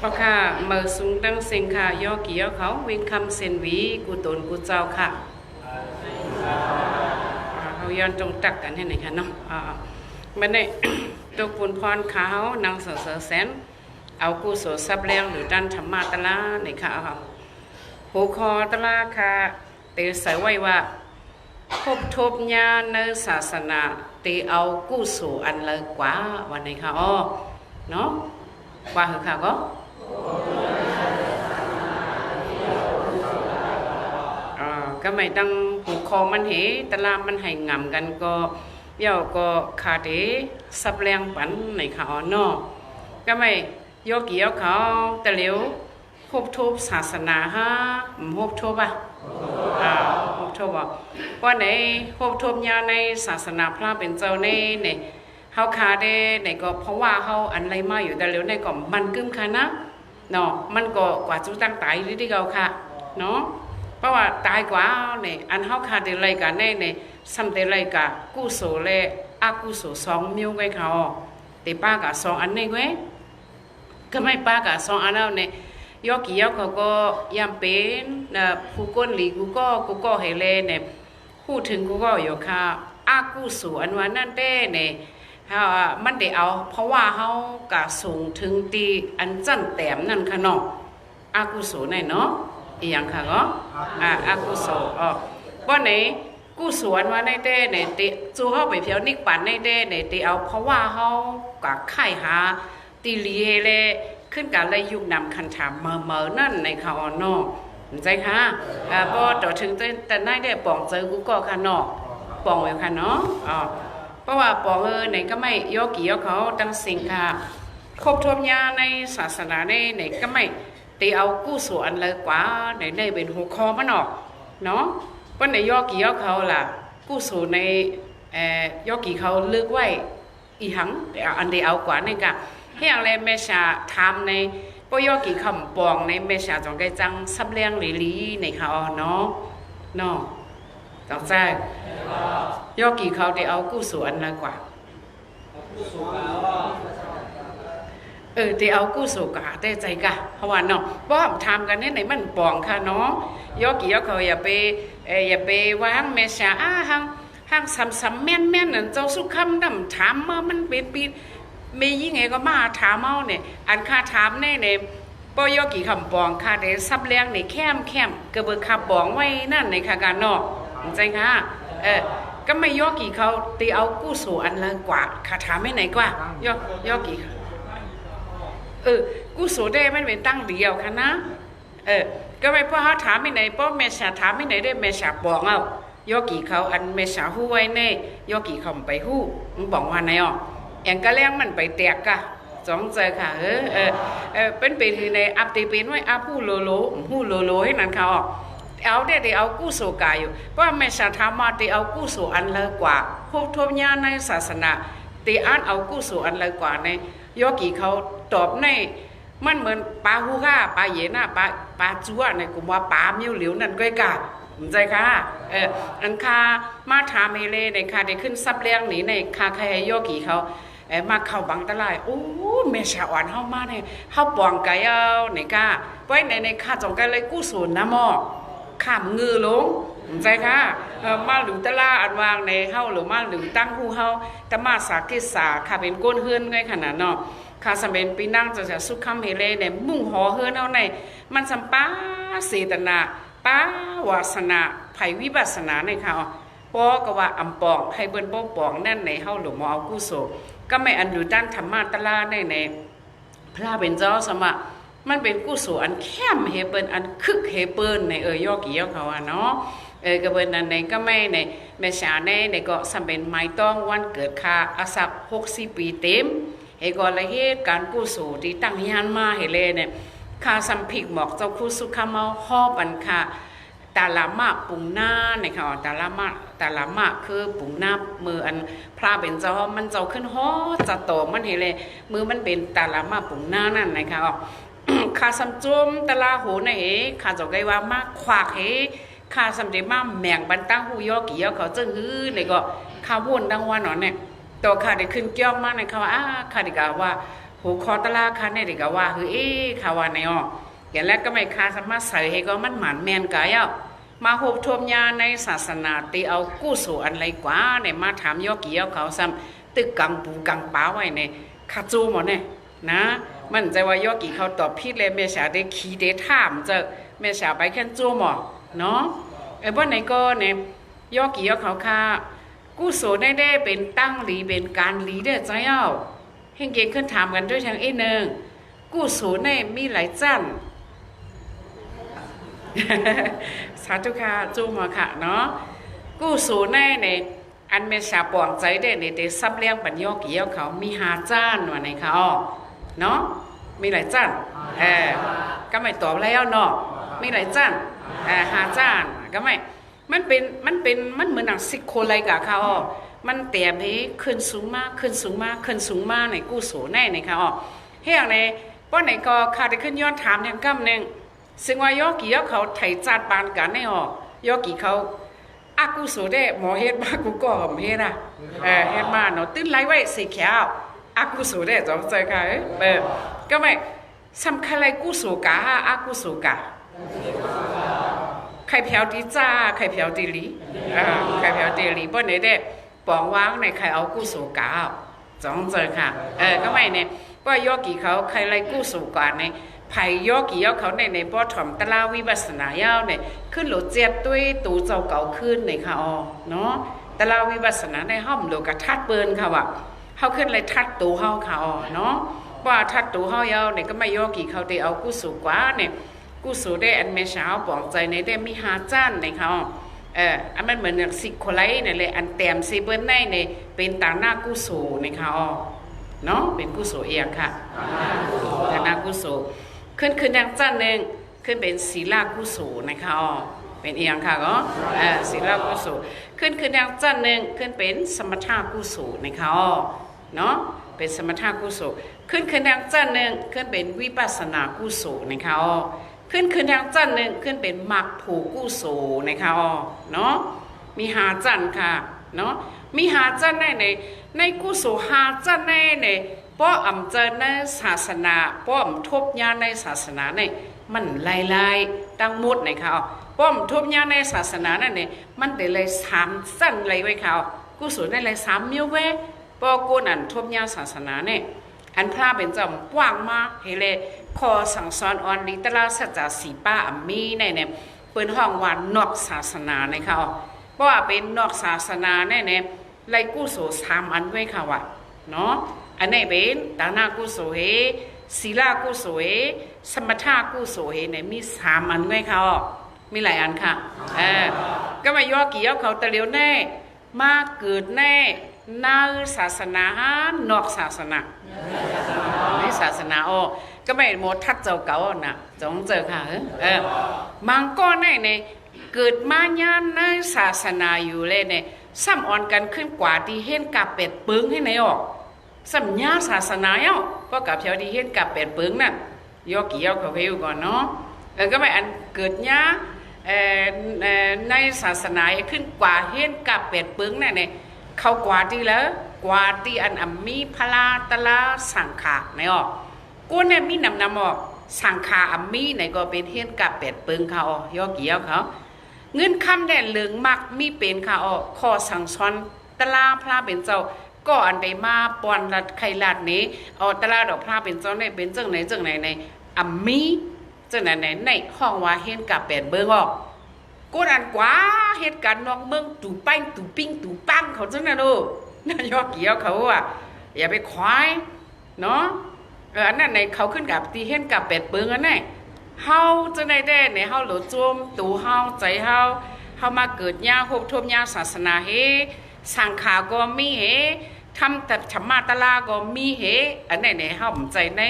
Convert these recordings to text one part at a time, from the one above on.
ปะค่ะเมื่อสูงตั้งเสียงค่ะย่อกี่ย่อเขาวิ่งคำเซนวีกูตนกูเจ้าค่ะเขาย้อนจงตักกันให้ไหนค่ะเนาะมันได้ตกปุนพรขาวนางเสือแสนเอากูโสซับเลี้ยงหรือดันธรรมาตะลาในค่ะหูคอตะลาค่ะเตใส่ไว้ว่าพบทบญาในศาสนาเตเอากู้สู่อันเลยกว่าวันไหนค่ะอ๋อเนาะว่าเหรอค่ะก็ก็ไม่ตั้งหูคอมันเหตะลามันให้งำกันก็เย่าก็ขาดสับแรงปันในค่ะอ๋อเนาะก็ไม่โยกเกี่ยวเขาแต่เหลียวพบทบศาสนาฮะพบทบพบทบว่าในพบทบญาในศาสนาพระเป็นเจ้าในเขาคาได้ในก็เพราะว่าเขาอันไรมาอยู่แต่เหลียวในก็มันกึ้มค่ะนะเนาะมันก็กว่าจุตั้งตายที่เราค่ะเนาะเพราะว่าตายกว่าเนี่ยอันเขาคาได้ไรกันในซ้ำได้ไรกันกุศลและอกุศลสองมิ้วไว้เขาแต่ป้ากับสองอันนี้ไว้ก็ไม่ป้ากับสองอันแล้วเนี่ยยกกี่ยกเขาก็ยำเป็นผู้ก้นหลีกูก็เฮเลเนี่ยพูดถึงกูก็อยู่ค่ะอากูสูอันวันนั่นเต้เนี่ยมันได้เอาเพราะว่าเขากะสูงถึงตีอันจั่นแต้มนั่นค่ะเนาะอากูสูเนี่ยเนาะอีหยังค่ะก็อากูสูว่าไหนกูสวนว่าในเต้เนี่ยตีจูเขาไปเพียวนิกปั่นในเต้เนี่ยตีเอาเพราะว่าเขากะไข่หาตีลีเฮเลขึ้นการเลยยุคนำคันถามเมื่อนั่นในข่าวนอกใจค่ะพอต่อถึงแต่ได้ป่องเจอกูก็ค่ะนอกป่องอยู่ค่ะเนาะเพราะว่าป่องในก็ไม่ยกกี่ยกเขาตั้งสิ่งค่ะครบทบญาในศาสนาในก็ไม่ตีเอากู้ส่วนเลยกว่าในเป็นหัวคอมันออกเนาะเพราะในยกกี่ยกเขาล่ะกู้ส่วนในยกกี่เขาเลือกไว้อีหังอันเดียวเอากว่าในกะเฮียงเลยเมชาทำในปยกี่คำปองในเมชาจงได้จังซับเลี้ยงลีในเขาเนาะต้องใจยกี่เขาได้เอากู้สวนละกว่าได้เอากู้สู่กะได้ใจกะเพราะว่าเนาะเพราะทำกันไหนมันปองค่ะเนาะยกี่เขาอย่าไปวางเมชาห้างซ้ำแม่นนั่นเจ้าสุขคำดำถามมามันเป็นปีมียิ่งไงก็มาถามเอาเนี่ยอันค่าถามเนี่ยปยกี่คำปองค่าเดซับเลี้ยงในแคมกระเบือคาปองไว้นั่นในค่าการนอกใจค่ะก็ไม่ยกี่เขาตีเอากู้สู่อันละกว่าค่าถามไม่ไหนกว่ายกี่กู้สู่ได้ไม่เป็นตั้งเดียวค่ะนะก็ไม่เพราะเขาถามไม่ไหนเพราะเมษาถามไม่ไหนได้เมษาปองเอายกี่เขาอันเมษาหู้ไว้เน่ยกี่คำไปหู้มึงบอกว่าไหนอ่ะอย่างก็เลี้ยงมันไปแตกกะสองใจค่ะเป็นปีที่ในอัปตีเป็นไว้ผู้โลให้นั่นเขาเอาได้เอากู้สู่กายอยู่เพราะไม่สาธรรมะตีเอากู้สู่อันเลยกว่าพวกทบญาในศาสนาตีอ่านเอากู้สู่อันเลยกว่าในยกี่เขาตอบในมันเหมือนปลาหูก้าปลาเย็นปลาจั่วในกลุ่มว่าปลาเมียวเหลียวนั่นก็กะใจค่ะอันคามาถามเฮเลในคาได้ขึ้นซับเลี้ยงหนีในคาใครยกี่เขามาเข้าบังตะไลโอ้เมชาอ่อนเฮามาเนี่ยเฮาปองไก่เอาในกาไว้ในข้าจงไก่เลยกู้ศูนย์นะหม้อข้ามงือลงใจค่ะมาหรือตะลาอันวางในเฮาหรือมาหรือตั้งหูเฮาตะมาสากิสาค่ะเป็นก้นเฮือนไงขนาดเนาะค่ะสำเป็นปีนั่งจะสุขคำเฮเลในมุ่งหอเฮือนเฮาในมันสัมปาเสตนาป้าวาสนาไผวิปัสสนาในค่ะปอก็ว่าอำปองให้เบิ่นป้องปองนั่นในเฮาหรือมอเอากู้โสก็ไม่อันอยู่ด้านธรรมะตะลาในพระเป็นเจ้าสมะมันเป็นกู้สู่อันแคมเฮเปิลอันคึกเฮเปิลในยอกี่ยอเขาเนาะก็เป็นอันในก็ไม่ในเมษาในก็สำเป็นไม้ต้องวันเกิดค่ะอาศัก60 ปีเต็มเฮก็ละเหตุการกู้สู่ที่ตั้งยานมาเฮเลเนี่ยค่าสัมผิกหมอกเจ้าคู่สุขเมาหอบอันค่ะตาลามะปุ่งหน้าเนี่ยค่ะตาลามะคือปุ่งหน้ามืออันพระเป็นเจ้ามันเจ้าขึ้นฮอจะโตมันเห็นเลยมือมันเป็นตาลามะปุ่งหน้านั่นนะคะข้าสัมจุมตาลาหูในข้าเจ้าไกว่ามาขวากข้าสัมเดมาแมงบันตั้งหูยอกี่ยอเขาเจ้าฮื้อเนี่ยก็ข้าวุ่นดังวันหนอเนี่ยตัวข้าได้ขึ้นเกี่ยวมากในเขาว่าข้าได้กล่าวว่าโห หูคอตลาคันเนี่ยเด็กก็ว่าคือข่าวว่าในอ๋อแกแล้วก็ไม่คาสามารถใส่ให้ก็มันหมันแมนกายมาหบทมยาในศาสนาตีเอากู้สู่อันไรกว่าเนี่ยมาถามยอกี่ยอเขาซ้ำตึกกังปูกังป้าไว้เนี่ยคาจูหมดเนี่ยนะมันใจว่ายอกี่เขาตอบพิษเลยเมษาได้ขี่ได้ถามจะเมษาไปแค่จูหมอเนาะว่าไหนก็เนี่ยยอกี่ยอเขาค่ะกู้สู่ได้เป็นตั้งหลีเป็นการหลีเด้อใจเอาเฮงเก่งขึ้นถามกันด้วยทางหนึ่งกู้สู่เนี่ยมีหลายจันสาธุค่ะจูมาค่ะเนาะกู้สู่แน่ในอันเมษาปวงใจได้ในเดซับเลี้ยงปัญญาเกี่ยวเขามีหาจ้านว่าในเขาเนาะมีหลายจ้านก็ไม่ตอบแล้วเนาะมีหลายจ้านหาจ้านก็ไม่มันเหมือนหนังซิโคไลกับเขามันเตี่ยให้ขึ้นสูงมากขึ้นสูงมากขึ้นสูงมากในกู้สู่แน่ในเขาเฮียงในป้อนไหนก็ขาดขึ้นย้อนถามอย่างกำหนึ่งซึ่งว่ายอกี่ยอเขาไถจัดปานกันในยอกี่เขาอากูสูได้หมอเฮ็ดมากูก็เฮ็ดเฮ็ดมาเนาะตื้นไล่ไว้สีเขียวอากูสูได้จอมใจค่ะก็ไม่สำคัญอะไรกูสูกาอากูสูกาใครเพียวดีจ้าใครเพียวดีลีใครเพียวดีลีบ่ไหนได้ปองวางในใครเอากูสูกาจอมใจค่ะก็ไม่เนี่ยว่ายอกี่เขาใครไล่กูสูกาในไผ่ยอกี่ยอเขาในป้อถ่อมตะลาวิปัสสนายาวเนี่ยขึ้นหลุดเจ็ดด้วยตูเจ้าเก่าขึ้นในค่ะเนาะตะลาวิปัสสนาในห้อมหลุดกระทัดเบินค่ะว่าเขาขึ้นเลยทัดตูเฮาค่ะเนาะว่าทัดตูเฮายาวเนี่ยก็ไม่ยอกี่เขาได้เอากู้สูกว่าเนี่ยกู้สูได้อันเมชาวปองใจในได้มีหาจ้านในค่ะอันมันเหมือนอย่างสิโคไลเนี่ยเลยอันเต็มซีเบิร์นในเป็นตาหน้ากู้สูในค่ะเนาะเป็นกู้สูเองค่ะตาหน้ากู้สูขึ้นอย่างจันหนึ่งขึ้นเป็นศีลากุศลนะคะเป็นเอียงค่ะก็ศีลากุศลขึ้นอย่างจันหนึ่งขึ้นเป็นสมถากุศลนะคะเนาะเป็นสมถากุศลขึ้นอย่างจันหนึ่งขึ้นเป็นวิปัสสนากุศลนะคะขึ้นอย่างจันหนึ่งขึ้นเป็นมรรคผูกุศลนะคะเนาะมีหาจันค่ะเนาะมีหาจันในกุศลหาจันในป้ออำเจอในศาสนาป้อมทบญาในศาสนาในมันลายตั้งมุดในเขาป้อมทบญาในศาสนานั่นเนี่ยมันได้เลยสามสั้นเลยไว้เขากุศลได้เลยสามมิ้วเว้ป้อกูนันทบญาศาสนาเนี่ยอันพระเป็นจำกว้างมาเฮเลยคอสั่งสอนอ่อนลิตราสัจจะสีป้าอัมมีเนี่ยเปิดห้องว่านอกศาสนาในเขาเพราะว่าเป็นนอกศาสนาเนี่ยไรกุศลสามอันไว้เขาว่ะเนาะอันนี้เป็นตานากุศลศีลากุศลสมถากุศลเนี่ยมีสามอันไว้เขามีหลายอันค่ะก็มายอกี่ยอเขาตะเลียวแน่มาเกิดแน่นาศาสนานอกศาสนาในศาสนาก็ไม่หมดทัดเจ้าเก่าน่ะจงเจอค่ะมังก็แน่เนี่ยเกิดมาญาณในศาสนาอยู่เลยเนี่ยซ้ำอ่อนกันขึ้นกว่าที่เห็นกับเป็ดปึ้งให้ไหนสัญญาศาสนาก็กับเพียวที่เห็นกับเป็ดปึ้งนั่นยอกี่ยอเขาเพียวก่อนเนาะก็ไม่อันเกิดญาในศาสนาขึ้นกว่าเห็นกับเป็ดปึ้งนั่นเนี่ยเขากว่าที่แล้วกว่าที่อันมีพลาตลาสังขาในกูเนี่ยมีนำสังขามีในก็เป็นเห็นกับเป็ดปึ้งเขายอกี่ยอเขาเงินคำแดนเหลืองมักมีเป็นค่ะขอสั่งสอนตลาพระเป็นเจ้าก็อันใดมาปอนรัดไข่ลาดนี้ตลาดอกพระเป็นเจ้าในเป็นจังไหนในมีจังไหนในห้องว่าเห็นกับเป็ดเบิ้งกูอันกว่าเหตุการณ์นอกเมืองตู่แป้งตู่ปิ้งตู่ปังเขาจังนะดูนายกเกี่ยวเขาอย่าไปควายเนาะอันนั้นในเขาขึ้นกับที่เห็นกับเป็ดเบิ้งอันนั้นเฮาจังไหนได้ในเฮาหลุดจมตู่เฮาใจเฮามาเกิดญาโฮบทบญาศาสนาเฮสังขาก็มีเฮทำแต่ธรรมะตะลาก็มีเฮอันไหนเฮาใจใน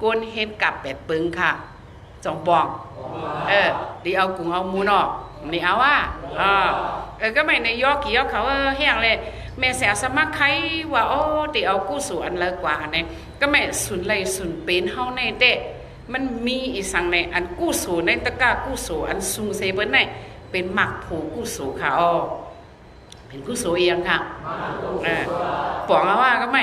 กวนเห็นกับเป็ดปึงค่ะจงบอกดีเอากุ้งเอาหมูนอกนี่เอาก็ไม่ในยอกี่ยอเขาแห้งเลยแม่เสียสมัครใครว่าดีเอากู้สู่อันเลิกกว่าเนี่ยก็ไม่สุนเลยสุนเป็นเฮาในเด็มันมีอีสังในอันกู้สู่ในตะกร้ากู้สู่อันซุงเซเบิร์นในเป็นหมักผูกู้สู่ค่ะเป็นกู้สู่เองค่ะปองว่าก็ไม่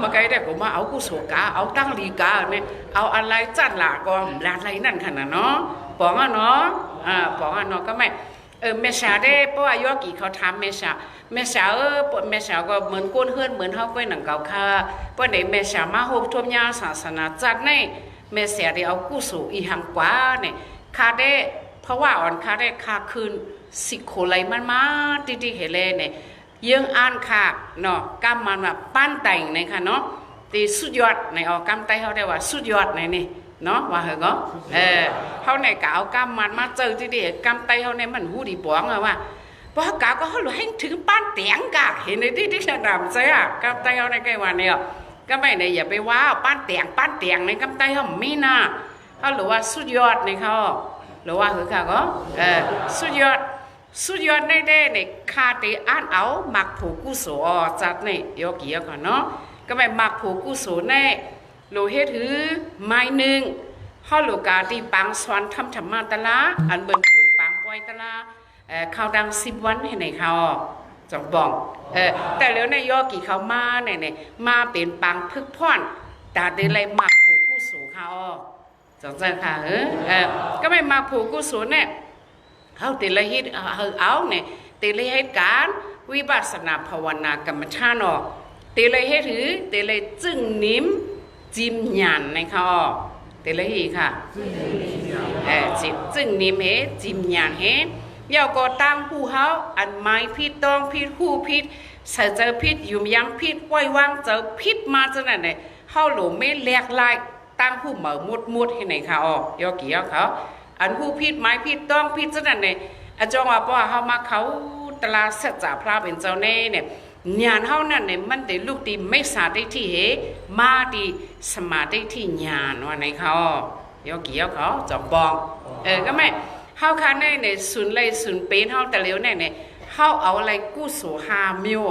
มาไกลแต่ก็มาเอากุศลกาเอาตั้งลีกาเนี่ยเอาอะไรจัดหลาก็ลาอะไรนั่นขนาดเนาะปองอ่ะเนาะปองอ่ะเนาะก็ไม่เมษาได้เพราะว่ายอกี่เขาทำเมษาเมษาก็เหมือนก้นเฮือนเหมือนเฮาก้อยหนังเก่าค่ะเพราะในเมษามาโฮบทวมยาศาสนาจัดในเมษาได้เอากุศลอีหังกว่าเนี่ยคาได้เพราะว่าอ่อนคาได้คาคืนสิโคไลมันมาติเฮเลเนี่ยยังอ่านค่ะเนาะกำมันว่าปั้นแต่งในค่ะเนาะตีสุดยอดในออกกำไตเขาได้ว่าสุดยอดในนี่เนาะว่าเหรอก็เขาในกเอากำมันมาเจอที่ดีกำไตเขาในมันหูดีบ้องอะว่าเพราะกาก็เขาหลุดให้ถึงปั้นเตียงกะเห็นในที่ระดับใช่อะกำไตเขาในไกวันเนี่ยก็ไม่ในอย่าไปว้าวปั้นเตียงในกำไตเขาไม่น่าเขาหรือว่าสุดยอดในเขาหรือว่าเหรอค่ะก็สุดยอดในในคาเตอ่านเอามักผูกุศลจัดในยอกี่ก่อนเนาะก็ไม่มักผูกุศลในโลเฮถือไม้หนึ่งข้อโลกาที่ปังสวนทำธรรมะตะลาอันเบิ่งฝืนปังปล่อยตะลาข้าวดัง10 วันให้ในเขาจงบอกแต่แล้วในยอกี่เขามาเนี่ยมาเป็นปังพึกพ่อนแต่เดินไรมักผูกุศลเขาจงใจค่ะก็ไม่มักผูกุศลเนี่ยเขาติละหิตเอาเนี่ยติละเหตุการวิปัสสนาภาวนากรรมฐานออกติละเหตุถือติละจึงนิ่มจิมหยานในเขาติละหีค่ะจึงนิ่มเฮจิมหยานเฮเยาก็ตั้งผู้เขาอันไม้พิษต้องพิษหูพิษใส่เจอพิษยุ่มยังพิษปล่อยวางเจอพิษมาจะไหนเนี่ยเขาหลงไม่แหลกลายตั้งผู้เหมามุดให้ในเขาออกยอกี่ยอเขาอันผู้พิษไม้พิษต้องพิษจะนั่นเนี่ยอาจารย์ว่าเพราะเขามาเขาตลาดสัจจะพระเป็นเจ้าเน่เนี่ยญาณเขานั่นเนี่ยมันได้ลูกดีไม่สาได้ที่เหมาดีสมาได้ที่ญาณว่าในเขายอกี่ยอเขาจอมบองก็ไม่เขาคันในศูนย์เลยศูนย์เป็นเขาแต่เลี้ยวเนี่ยเขาเอาอะไรกู้สู่5 มิล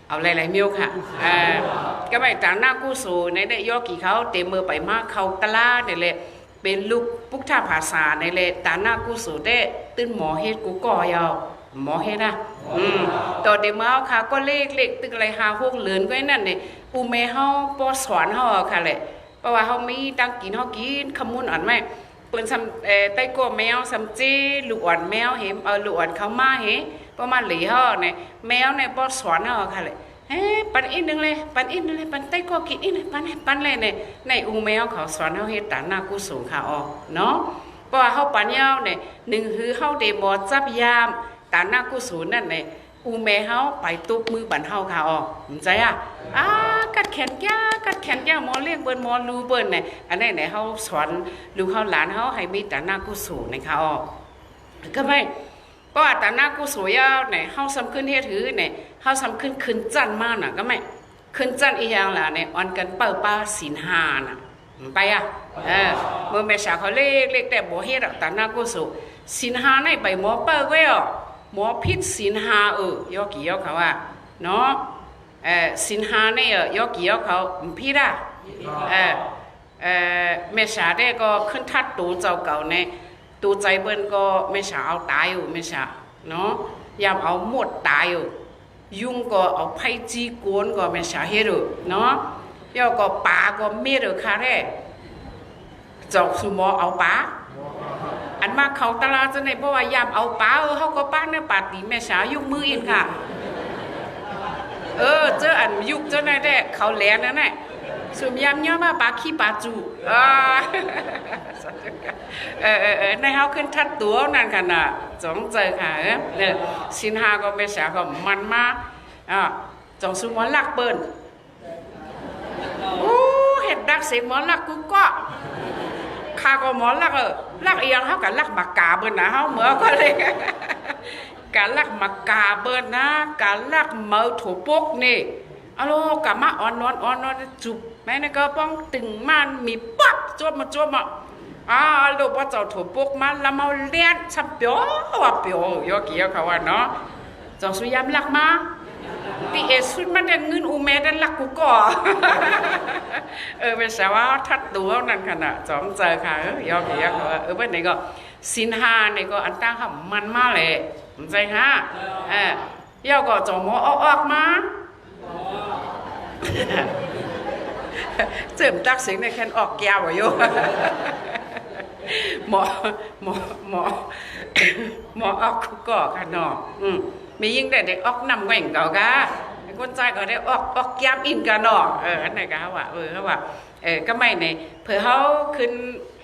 เอาอะไรมิลค่ะก็ไม่แต่หน้ากู้สู่ในยอกี่เขาเต็มมือไปมากเขาตลาดเนี่ยเลยเป็นลูกปุกท่าภาษาในเลยตาหน้ากู้สู่ได้ตื้นหมอเฮ็ดกูก่อยาวหมอเฮ็ดนะต่อเดี๋ยวมาค่ะก็เล็กตึกอะไร5-6 เหลือนก็นั่นเนี่ยอูเมเฮาปอสอนเฮาค่ะเลยเพราะว่าเฮามีตั้งกินเฮากินขมุนอ่อนไหมเปิ้นซำไต้กัวแมวซำจีลูกอ่อนแมวเห็มลูกอ่อนเขามาเฮประมาณหลีเฮาเนี่ยแมวเนี่ยปอสอนเฮาค่ะเลยปันอีกนึงเลยปันไต้ก็กินอีกนึงปันเลยเนี่ยในอุ้งแมวเขาสอนเขาเฮ็ดตาหน้ากู้สูงค่ะอ๋อเนาะเพราะว่าเขาปันยาวเนี่ย1คือเขาเดบอจับยามตาหน้ากู้สูงนั่นเนี่ยอุ้งแมวเขาไปตุบมือบันเฮาค่ะอ๋อเข้าใจอ่ะกัดแขนแก้หมอเลี้ยงเปิ้นหมอรูเปิ้นเนี่ยอันนี้เนี่ยเขาสอนลูกเขาหลานเขาให้มีตาหน้ากู้สูงนะคะอ๋อก็ไม่เพราะว่าตาหน้ากู้สูงยาวเนี่ยเขาสำคัญเฮ็ดถือเนี่ยเขาสำคัญขึ้นจันมากน่ะก็ไม่ขึ้นจันอีกอย่างล่ะเนี่ยอ่อนกันเปิดป้าศีล5น่ะไปเมื่อแม่สาวเขาเล็กแต่บ่เฮ็ดตาหน้ากู้สูงศีล5ในไปหมอเปิดไว้หมอพิษศีล5ยอกี่ยอเขาว่าเนาะศีล5เนี่ยยอกี่ยอเขาพิษแม่สาวได้ก็ขึ้นทัดตูเจ้าเก่าเนี่ยตูใจเบิ้นก็ไม่สาเอาตายอยู่ไม่สาเนาะยามเอาหมดตายอยู่ยุ่งก็เอาไผ่จีโกนก็ไม่สาเฮ็ดอยู่เนาะย่อก็ปลาก็เมียอยู่ค่ะแท้จอกสุหมอเอาปลาอันมาเขาตลาดจะไหนเพราะว่ายามเอาปลาเขาก็ป้าเนี่ยปาตีแม่สายุกมืออินค่ะเจออันยุกเจ้าไหนได้เขาแหลนนั่นแหละสุมยามย่อมาปลาขี้ปลาจูในเฮาขึ้นทัดตัวนั่นกันน่ะจงเจอค่ะเนี่ยสิน5ก็ไม่สาก็มันมาจงสุหมอลักเปิ้นเห็ดดักเสียงหมอลักกูก็ข้าก็หมอลักลักเอียงเฮากันลักบักกาเปิ้นนะเฮาเหมือก็เลยการลักบักกาเปิ้นนะการลักเมาถูปกนี่อะโลกะมาอ่อนจุบแม่นี่ก็ป้องตึงมันมีปั๊บจวบมาลูกว่าเจ้าถูปกมันแล้วมาเลี้ยนชับเปียวว่าเปียวยอกี่ยอเขาว่าเนาะเจ้าสุยามลักมาตีสุดมันได้เงินอูแม่ได้ลักกูก่อเป็นสาวทัดตัวนั่นขนาดจอมเจอค่ะยอกี่ยอเขาเมื่อไหร่ก็ศีล5นี่ก็อันตั้งค่ะมันมาเลยใจฮะยอก็จอมออกมา เจิมตักเสียงในแคนออกยาวอยู่หมอหมอหมอหมอออกคุกก่อค่ะเนาะมียิ่งได้ออกนำแหว่งเก่ากะคนใจก็ได้ออกยามอินกันเนาะอันไหนกะว่าเขาว่าก็ไม่ในเผื่อเขาขึ้น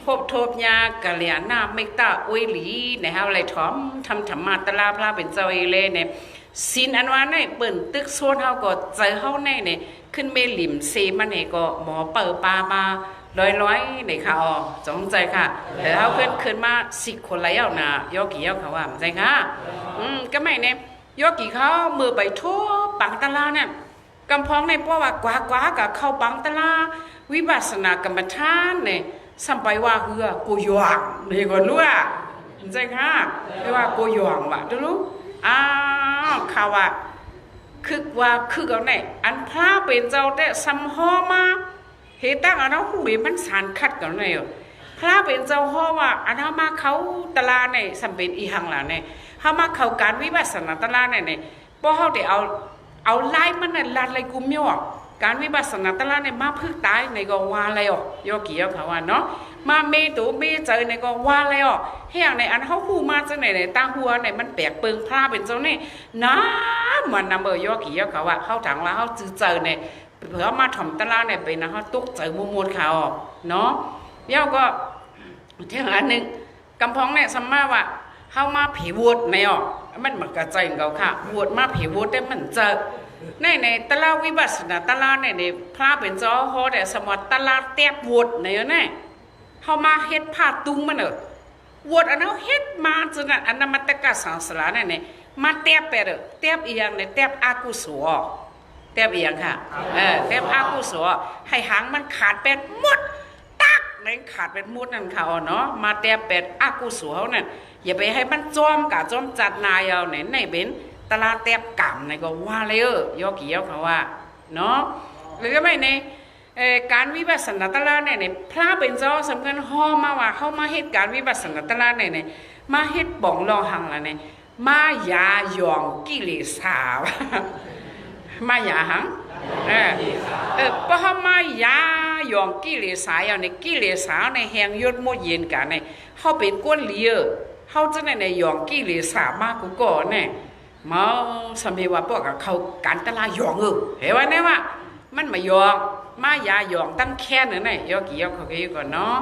พบโทบยากะเหลียหน้าไม่ตาอุ้ยหลีในเฮาไรถอมทำธรรมะตลาพระเป็นเจ้าเอเลเนี่ยสินอันว่าในเปิ่นตึกโซนเฮาก็เจอเฮาในเนี่ยขึ้นเมลิมเซมันเนี่ยก็หมอเปิดปลามาร้อยในค่ะอ๋อจงใจค่ะแต่เฮาเพิ่นขึ้นมา10 คนแล้วนะยอกี่ยอเขาว่าใจค่ะก็ไม่เนี่ยยอกี่เขามือไปทั่วปังตลาเนี่ยกำพองในเพราะว่ากว่ากับเข้าปังตลาวิปัสสนากรรมฐานเนี่ยสัมไปว่าเฮือกูหยว่างนี่ก่อนรู้อ่ะใจค่ะเรียกว่ากูหยว่างว่ะรู้ข่าวว่าคือเอาไหนอันพระเป็นเจ้าแต่สัมหอมาเหตุตั้งอันนั้นหูเบมันสารคัดกันไหนพระเป็นเจ้าห่อว่าอันนั้นมาเขาตลาในสัมเป็นอีหังหล่ะเนี่ยเขามาเขาการวิปัสสนาตลาเนี่ยเพราะเขาเดี๋ยวเอาไล่มันน่ะลัดไล่กุมย่อการวิปัสสนาตลาดในมาพึ่งตายในก็ว่าอะไรอ่ะยอกี่ยอเขาว่าเนาะมาเมตุเมเจอในก็ว่าอะไรอ่ะให้อย่างในอันเขาหูมาจากไหนตาหัวในมันแปลกเปิงพระเป็นเจ้าเนี่ยน้ำมันนำยอกี่ยอเขาว่าเขาถังแล้วเขาเจอเนี่ยเผื่อมาถ่อมตลาดเนี่ยไปนะเขาตุกเจอมุมเขาเนาะเดี๋ยวก็เท่าอันหนึ่งกำพองเนี่ยสมมาว่าเขามาผีวัดในอ่ะมันเหมือนกระจายเขาค่ะวัดมาผีวัดได้มันเจอในตลาดวิปัสสนาตลาดในพระเป็นเจ้าฮอแต่สมอตลาดเตียบวดในเนี่ยเขามาเฮ็ดผ้าตุ้งมันวดอันนั้นเฮ็ดมาจนอันนั้นมันตะกะสังสารเนี่ยมาเตียบไปเตียบอีกอย่างเนี่ยเตียบอากุศลเตียบอีกอย่างค่ะเตียบอากุศลให้หางมันขาดเป็นมุดตักในขาดเป็นมุดนั่นค่ะเนาะมาเตียบเป็นอากุศลเนี่ยอย่าไปให้มันจอมกะจอมจัดนายเอาเนี่ยในเป็นตลาดเตียบกำในก็ว่าเลยยอกี่ยอเขาว่าเนาะหรือไม่ในการวิปัสสนาตลาดเนี่ยพระเป็นเจ้าสำคัญห่อมาว่าเข้ามาเหตุการวิปัสสนาตลาดเนี่ยมาเหตุบ่องรอหังละเนี่ยมายาหยองกิเลสามายาหังเพราะมายาหยองกิเลสาอย่างในกิเลสาในแหงยศโมเย็นกันเนี่ยเขาเป็นก้นเลี้ยเขาจะในหยองกิเลสามากกูก่อนเนี่ยมาสมัยว่าพวกเขาการตลาดหยองเห็นว่าเนี่ยว่ามันมาหยองมายาหยองตั้งแค่นั้นยอกี่ยอเขากี่ก่อนเนาะ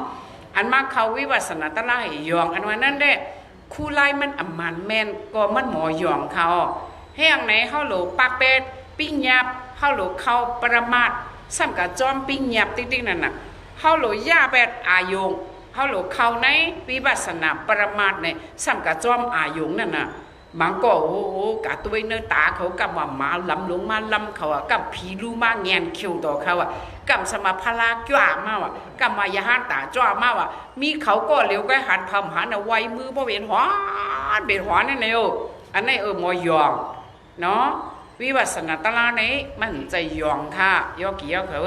อันมาเขาวิปัสสนาตลาดหยองอันวันนั้นเด้คู่ไล่มันอำมันแมนก็มันหมอหยองเขาให้อย่างไหนเขาหลูปากเป็ดปิ้งยับเขาหลูเขาประมาทซ้ำกับจอมปิ้งยับติ๊กๆนั่นน่ะเขาหลูย่าเป็ดอายุงเขาหลูเขาในวิปัสสนาประมาทในซ้ำกับจอมอายุงนั่นน่ะบางก็โอ้โหกะตัวเนื้อตาเขากับว่ามาลำหลงมาลำเขาอ่ะกับผีรู้มาเงียนคิวต่อเขาอ่ะกับสมาพลาจ้ามาว่ะกับมายาหันตาจ้ามาว่ะมีเขาก็เหลียวก็หันทำหันเอาไว้มือเพราะเป็นหัวนั่นเองอันนี้มอยองเนาะวิปัสสนาตลาในมันใจยองค่ะยอกี่ยอเขา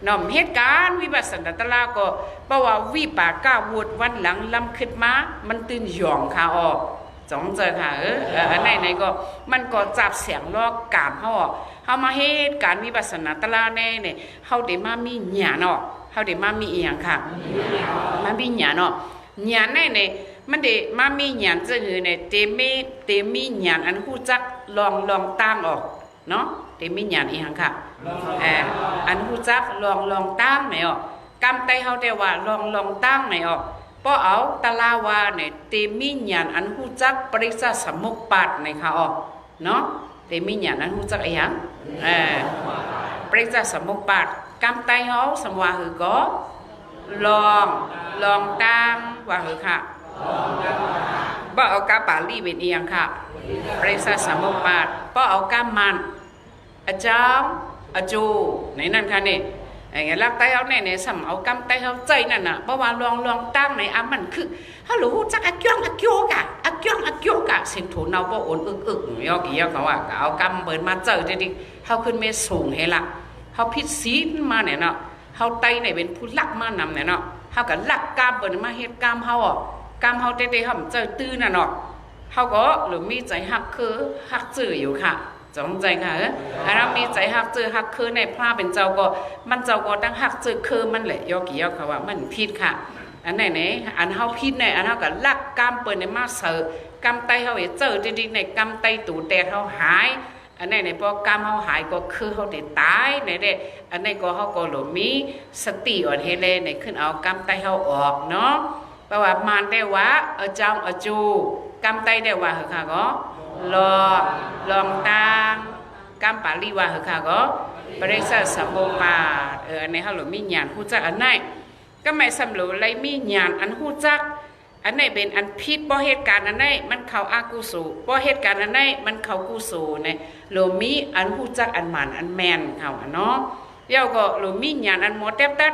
นอมเหตุการณ์วิปัสสนาตลาก็เพราะว่าวิปากาวุดวันหลังลำขึ้นมามันตื่นยองค่ะออกจงเจอค่ะอันไหนก็มันก็จับเสียงลอกกามเขามาเหตุการวิปัสสนาตลาเนี่ยเขาได้มามีหยาเนาะเขาได้มามีอย่างค่ะมามีหยาเนาะหยาเนี่ยมันได้มามีหยาจะอยู่ในเตมีหยาอันหูจักลองตั้งออกเนาะเตมีหยาอีกค่ะอันหูจักลองตั้งไหนออกกำไตเขาได้ว่าลองตั้งไหนออกพอเอาตลาวาเนี่ยเตมีญาณอันหูจักปริศสมุปบาทในค่ะอ๋อเนาะเตมีญาณอันหูจักอะไรอย่างปริศสมุปบาทกำไตเขาสมว่าคือก็ลองตั้งว่าคือค่ะบ่เอากาปาลีเป็นเอียงค่ะปริศสมุปบาทพอเอากามันอาจารย์อาจูในนั้นค่ะนี่อย่างเงี้ยลักไตเขาเนี่ยสำเอากำไตเขาใจนั่นน่ะเพราะว่าลองตั้งในมันคือฮัลโหลจักอักยองกะสินถูนเอาบ่โอนอึกยอกี่ยอเขาว่าเอากำเปิดมาเจอดิเขาขึ้นเมสูงให้ละเขาพิษซีมาเนี่ยเนาะเขาไตเนี่ยเป็นผู้ลักมานำเนี่ยเนาะเขากับลักกามเปิดมาเฮ็ดกามเขากามเขาเตะเขาเจอตื้อน่ะเนาะเขาก็หรือมีใจหักคือหักจื่ออยู่ค่ะ จงใจค่ะอันนั้นมีใจหักเจอหักคือในพระเป็นเจ้าก็มันเจ้าก็ตั้งหักเจอคือมันแหละยอกี่ยอเขาว่ามันผิดค่ะอันไหนเนี่ยอันเฮาผิดในอันเฮาก็ลักกำเปิดในมาเสือกำไตเฮาเจอจริงๆในกำไตตู่แต่เฮาหายอันไหนพอกำเฮาหายก็คือเฮาได้ตายในเด้อันไหนก็เฮาก็หลมีสติอ่อนเฮเลในขึ้นเอากำไตเฮาออกเนาะเพราะว่ามันได้ว่าเจ้าจูกำไตได้ว่าเหรอค่ะก็ลองตางกำปาลีว่าเหรอค่ะก็บริษัทสมบูรณ์มาอันนี้เฮาหลมีญาณฮู้จักอันไหนก็ไม่สำรู้เลยมีญาณอันฮู้จักอันไหนเป็นอันผิดบ่เหตุการณ์อันไหนมันเข้าอากุศลบ่เหตุการณ์อันไหนมันเข้ากุศลเนี่ยโลมีอันฮู้จักอันหมันอันแม่นเข้าเนาะเดี๋ยวก็โลมีญาณอันหมดตัด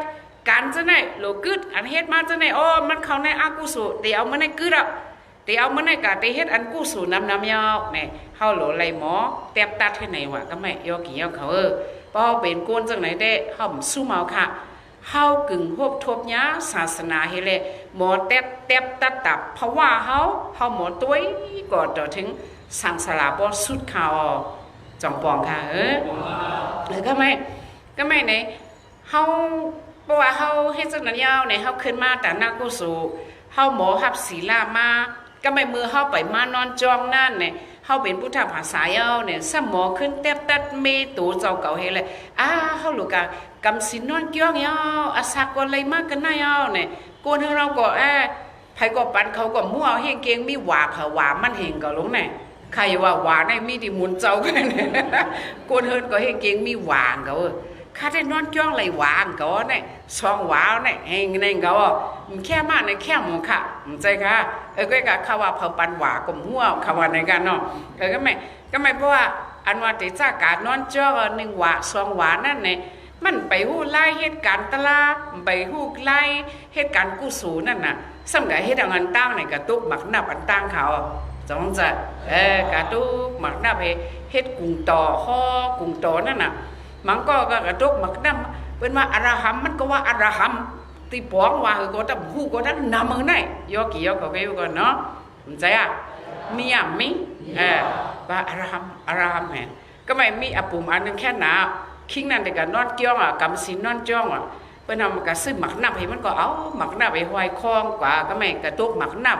การจะไหนโลกึดอันเฮ็ดมาจะไหนอ๋อมันเข้าในอากุศลเดี๋ยวมันในกึดอ่ะเดี๋ยวมันในกะเฮ็ดอันกุศลนำยาวเนี่ยเฮาโลไลหมอแตบตัดให้ไหนวะก็ไม่ยอกี่ยอเขาเพราะเป็นโกนจังไหนได้เฮาสู้เมาค่ะเฮากึ่งฮบทบยาศาสนาเฮเลหมอแตบตับเพราะว่าเฮาหมอตัวก่อนต่อถึงสังสารบ่สุดข่าวจอมปองค่ะก็ไม่ไหนเฮาเพราะว่าเฮาเฮ็ดจังนั้นยาวเนี่ยเฮาขึ้นมาแต่นากุสูเฮาหมอหับศีลามาก็ไม่มือเฮาไปมานอนจองนั่นเนี่ยเฮาเป็นพุทธภาษาเยาเนี่ยสมอขึ้นแตบตัดเมตูเจ้าเก่าเฮเลยเฮาลูกกำสินนอนเกี้ยงยาวอาศักก็เลยมากกันนะยาวเนี่ยกวนเราก็ไผก็ปันเขาก็มั่วเฮงเกงมีหวาเขาหวามันเฮงก็ลงเนี่ยใครว่าหวาในมีที่มุนเจ้ากันเนี่ยกวนเฮินก็เฮงเกงมีหวางเขาข้าได้นอนจ้องเลยหวานก็เนี่ยซองหวานเนี่ยเฮงเนี่ยก็แค่มากในแค่หมูค่ะใจค่ะก็กะเขาว่าเผาปันหวากลมหัวเขาว่าในกันเนาะก็ไม่เพราะว่าอันว่าติจากการนอนจ้องหนึ่งหวาซองหวานนั่นเนี่ยมันไปหู้ไล่เหตุการณ์ตลาดไปหู้ไล่เหตุการณ์กู้สูนั่นน่ะสำหรับเหตุการณ์ตั้งในกระตุกหมักนับอันตั้งเขาจงจะกระตุกหมักนับเหตุกุ้งต่อข้อกุ้งต่อนั่นน่ะมันก็กระตุกหมักนับเป็นว่าอรหัมมันก็ว่าอรหัมตีป้องว่าก็ต้องหู้ก็ต้องนำมือไหนยอกี่ยอเขาไปก่อนเนาะมันใจมีว่าอรหัมแห่ก็ไม่มีอปุ่มอันนึงแค่หนาคิงนั่นแต่ก็นอนเกี้ยงกำสินนอนจ้องเพื่อนำก็ซื้อหมักนับให้มันก็เอาหมักนับไปห้อยคล้องกว่าก็ไม่กระตุกหมักนับ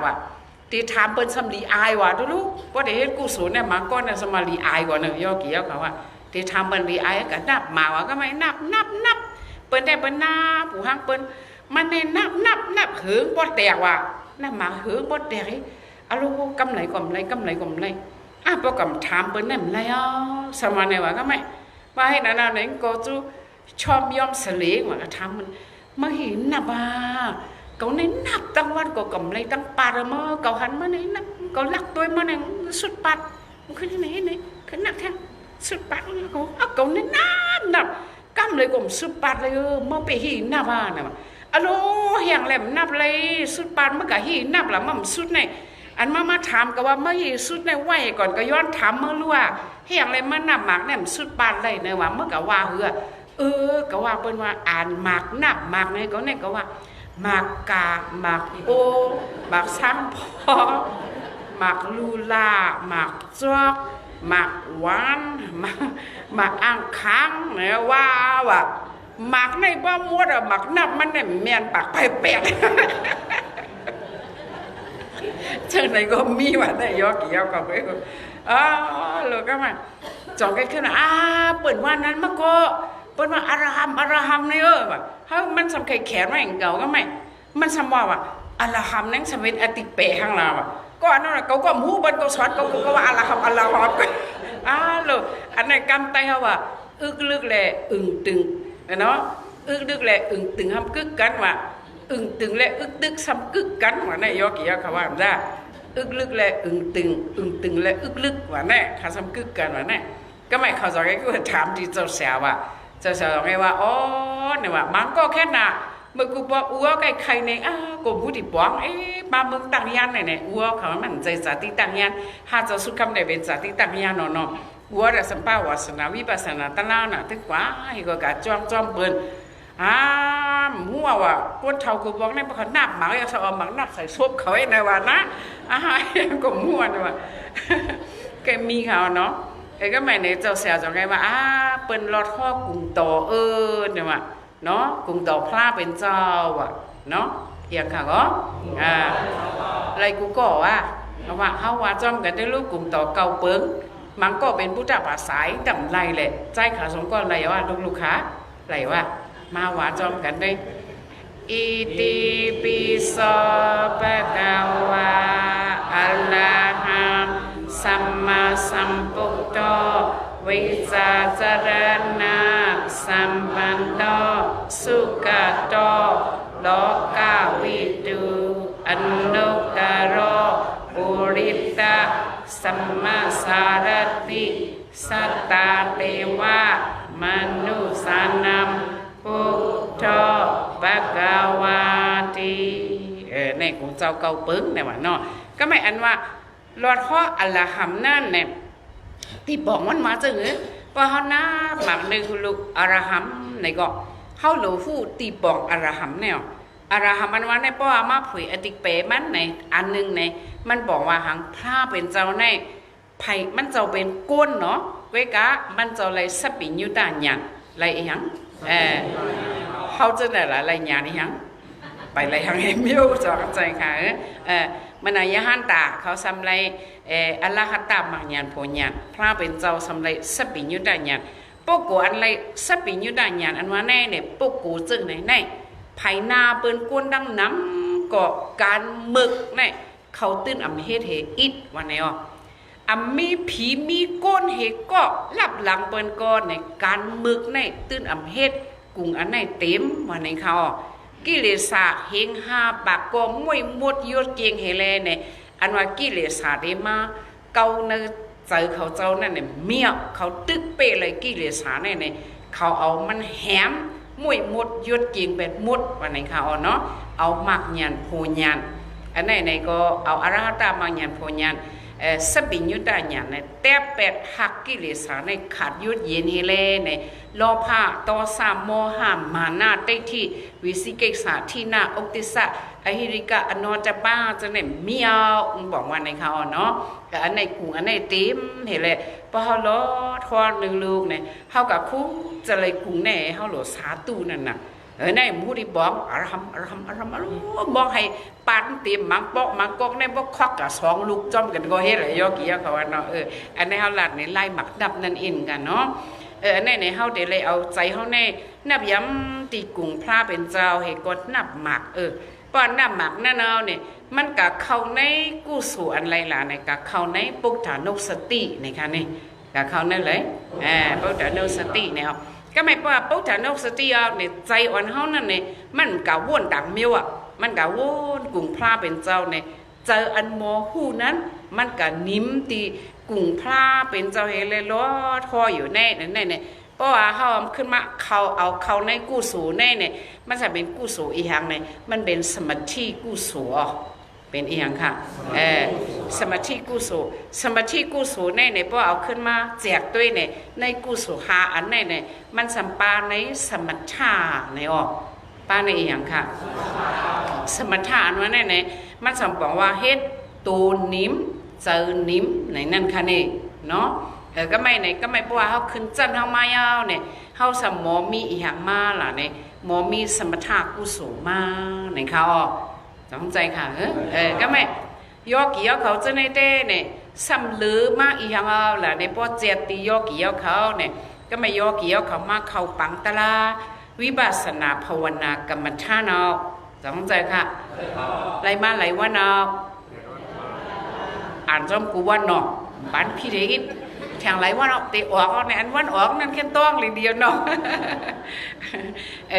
ตีถามเปิ้นสำลีอายว่าทุกเพราะเดี๋ยวเฮ็ดกุศลเนี่ยมาก้อนเนี่ยสมาลีอายกว่าเนอะยอกี่ยอเขาว่าตีถามเปิ้นลีอายก็นับมาว่าก็ไม่นับเปิ้นได้เปิ้นนาผู้ห้างเปิ้นมันในนับเหิงบ่แตกว่านับมาเหิงบ่แตกอะลูกกำไรพอกำถามเปิ้นนั่นไรสมาเนี่ยว่าก็ไม่ว่าให้นาเนี่ยก็จูชอบยอมเสลงว่าทำมันมาเห็นนับเขาในนับตั้งวันก็กำไรตั้งปาระมาเขาหันมาในนับเขาลักตัวมาในสุดปัดมันขึ้นที่ไหนขึ้นนักแท้สุดปัดเขาในนับกำเลยก็สุดปัดเลยมาไปหินนับเนี่ยอะโลเฮียงแหลมนับเลยสุดปัดมันก็หินนับละมันสุดในอันมาถามก็ว่าเมื่อหิสุดในไหวก่อนก็ย้อนถามเมื่อรู้ว่าเฮียงเลยมันนับหมากเนี่ยสุดปัดเลยเนี่ยว่าเมื่อก็ว่าก็ว่าเป็นว่าอ่านหมากนับหมากเนี่ยก็ว่าหมากกาหมากโอหมากซ้ำพอหมากลูลาหมากจอกหมากหวานหมากอ่างค้างเนี่ยว่าหมากในบ้ามดหมากนับมันเนี่ยเมียนปากไปแปลกเชิงไหนก็มีว่าได้ยอกี่ยอกับไอ้ก็หรือก็มาจองกันขึ้นเปิดว่านั้นมาก็เปิดว่าอรหัมเนี่ยแบบถ้ามันสำคัญแขนว่าอย่างเก่าก็ไม่มันสำว่าอรหัมนั่งสมัยอติเปะข้างเราก็อันนั้นเขาก็มูบันก็สอนก็ว่าอรหัมก็เลยอันนั้นกำไตเขาว่าอึกลึกแหละตึงเนาะอึกลึกแหละตึงทำกึกกันว่าตึงและอึกตึกซ้ำกึกกันว่าในยอกี่ยอเขาว่าได้อึกลึกและตึงและอึกลึกว่าแน่เขาซ้ำกึกกันว่าแน่ก็ไม่เขาจะให้กูถามที่เจ้าสาวว่าเจ้าสาวไงว่าเนี่ยว่ามันก็แค่น่ะเมื่อกูบอกอ้วกใครเนี่ยกูพูดที่บอกมาเมืองต่างยันเนี่ยอ้วกเขามันใจสาธิต่างยันหาเจ้าสุดคำได้เป็นสาธิต่างยันเนาะอ้วกแต่สัมภาวาสนาวิปัสสนาตะล่าน่ะถึงกว่าให้ก็การจ้อมเปิ้นมั่วว่ะคนเท่ากูบอกเนี่ยเขาหนับหมากอย่าเอาหมากหนับใส่ซุปเขาไอ้ในวันนะก็มั่วนะว่ะแกมีเขาเนาะ ก็ไม่ในเจ้าแซวจังไงว่าเปิ้นรอดข้อกรุงต่อเนี่ยว่าเนาะกรุงต่อพระเป็นเจ้าอ่ะเนาะอย่างค่ะก็อะไรกูก็ว่าเฮาว่าจอมกันได้ลูกกรุงต่อเก่าเปิ้งมันก็เป็นพุทธภาษาดำไรแหละใจขาสงก็ไรว่าลูกค้าไรว่ามาว่าจอมกันได้อิติปิโสภะคะวะอะระหังสัมมาสัมพุทโธวิจาจารณะสัมปันโนสุขโตโลกาวิทูอนุตตโรปุริตะสัมมาสารติสัตตาเทวะมนุสานัมพุทโธภะคะวะติในของเจ้าเก่าปึ้งเนี่ยว่าเนาะก็ไม่อันว่าลอดข้ออัลลาฮัมนั่นเนี่ยที่บอกมันมาจึงว่าเขาหน้าหมักในคุลุอัลลาฮัมในก็เขาหลูฟูตีบอกอัลลาฮัมเนี่ยอัลลาฮัมมันว่าในป้ามาผุยอติเปมันในอันนึงในมันบอกว่าหังพระเป็นเจ้าในไผ่มันเจ้าเป็นก้นเนาะเวกะมันเจ้าอะไรสปิญยุตาหยันอะไรอย่างเขาจะได้อะไรหยันอย่างไปอะไรอย่างเมียวจอกใจค่ะมันอายะฮันตาเขาสำไรอัลลาฮัตตามังยันโพยันพระเป็นเจ้าสำไรสปิญยุตาหยันปกกูอันไรสปิญยุตาหยันอันว่าแน่เนี่ยปกกูจึงไหนไผ่นาเปิ้นก้นดำน้ำก็การหมึกเนี่ยเขาตื้นอำเฮ็ดเฮอิดวันไหนอ่ะมีผีมีก้นเหก็ลับหลังเปิ้นก้อนในการมึกในตื้นอำเฮ็ดกุ้งอันไหนเต็มวันไหนเขากิเลสาเฮงหาปากก็มวยมดยดเกียงเฮเลเนี่ยอันว่ากิเลสาได้มาเกาเนเจอเขาเจ้านั่นเนี่ยเมียเขาตึกเปเลยกิเลสาเนี่ยเขาเอามันแหมมวยมดยดเกียงเป็นมดวันไหนเขาเนาะเอามักยันโพยันอันไหนก็เอาอรหัตมักยันโพยันสปิญยุตาหยันในแต่เป็ดหักกิเลสาในขาดยุดเย็นเฮเลในโลภะโทสะโมหะมานะเตที่วิสิกิสาที่นาอุติสะอหิริกะอนอจะบ้าจะเนี่ยเมียวบอกว่าในเขาเนาะแต่อันในกุ้งอันในเต็มเฮเลพอเขาล้อทอดหนึ่งลูกเนี่ยเขากับคู่จะเลยกุ้งแน่เขาหลดสาตูนั่นน่ะในมูดีบอกอารมบอกให้ปันเตรียมมังปอกมังกอกในบอกควักกับสองลูกจอมกันก็เฮ็ดเลยยอกี้เขาว่าเนาะอันในเฮาหลัดในไล่หมักดับนั่นเองกันเนาะอันในเฮาเดี๋ยวเลยเอาใจเฮาแน่นับย้ำตีกุ้งพระเป็นเจ้าให้กดนับหมักป้อนนับหมักนั่นเอาเนี่ยมันกะเข้าในกู้สู่อันไรล่ะในกะเข้าในปุกฐานุสติในค่ะนี่กะเข้านั่นเลยปุกฐานุสติเนี่ยก็ไม่ว่าปุถุชนสติเอาเนี่ยใจอ่อนเฮานั่นเนี่ยมันกะวนดังเมียวมันกะวนกุ้งพระเป็นเจ้าเนี่ยเจออันโมหูนั้นมันกะนิ่มตีกุ้งพระเป็นเจ้าเฮเลยล้อทออยู่แน่นั่นเนี่ยเพราะว่าเฮาขึ้นมาเขาในกู้สูเนี่ยมันจะเป็นกู้สูอีหยังเนี่ยมันเป็นสมาธิกู้สูเป็นอีหยังค่ะสมาธิกุศลในพวกเอาขึ้นมาแจกด้วยในกุศลหาอันในมันสัมปาในสมถะในป้าในอีหยังค่ะสมถะอันว่าในมันสัมบอกว่าเฮ็ดตูนิ่มเจอนิ่มในนั่นค่ะนี่เนาะก็ไม่เพราะว่าเขาขึ้นจันเขามายาวเนี่ยเขาสมอมีอีหยังมาล่ะเนี่ยหมอมีสมถะกุศลมาในเขาสนใจค่ะก็ไม่ยอกี่ยอเขาจะในเต้เนี่ยซ้ำลือมากอีกอย่างเอาแหละในพอเจ็ดตียอกี่ยอเขาเนี่ยก็ไม่ยอกี่ยอเขามาเขาปังตะลาวิปัสสนาภาวนากรรมฐานเอาสนใจค่ะไรมาไรวันเอาอ่านจอมกูวันเนาะบ้านพี่เด็กแข่งไรวันเอาตีออกเอาในอันวันออกนั่นแค่ต้องเลยเดียวเนาะ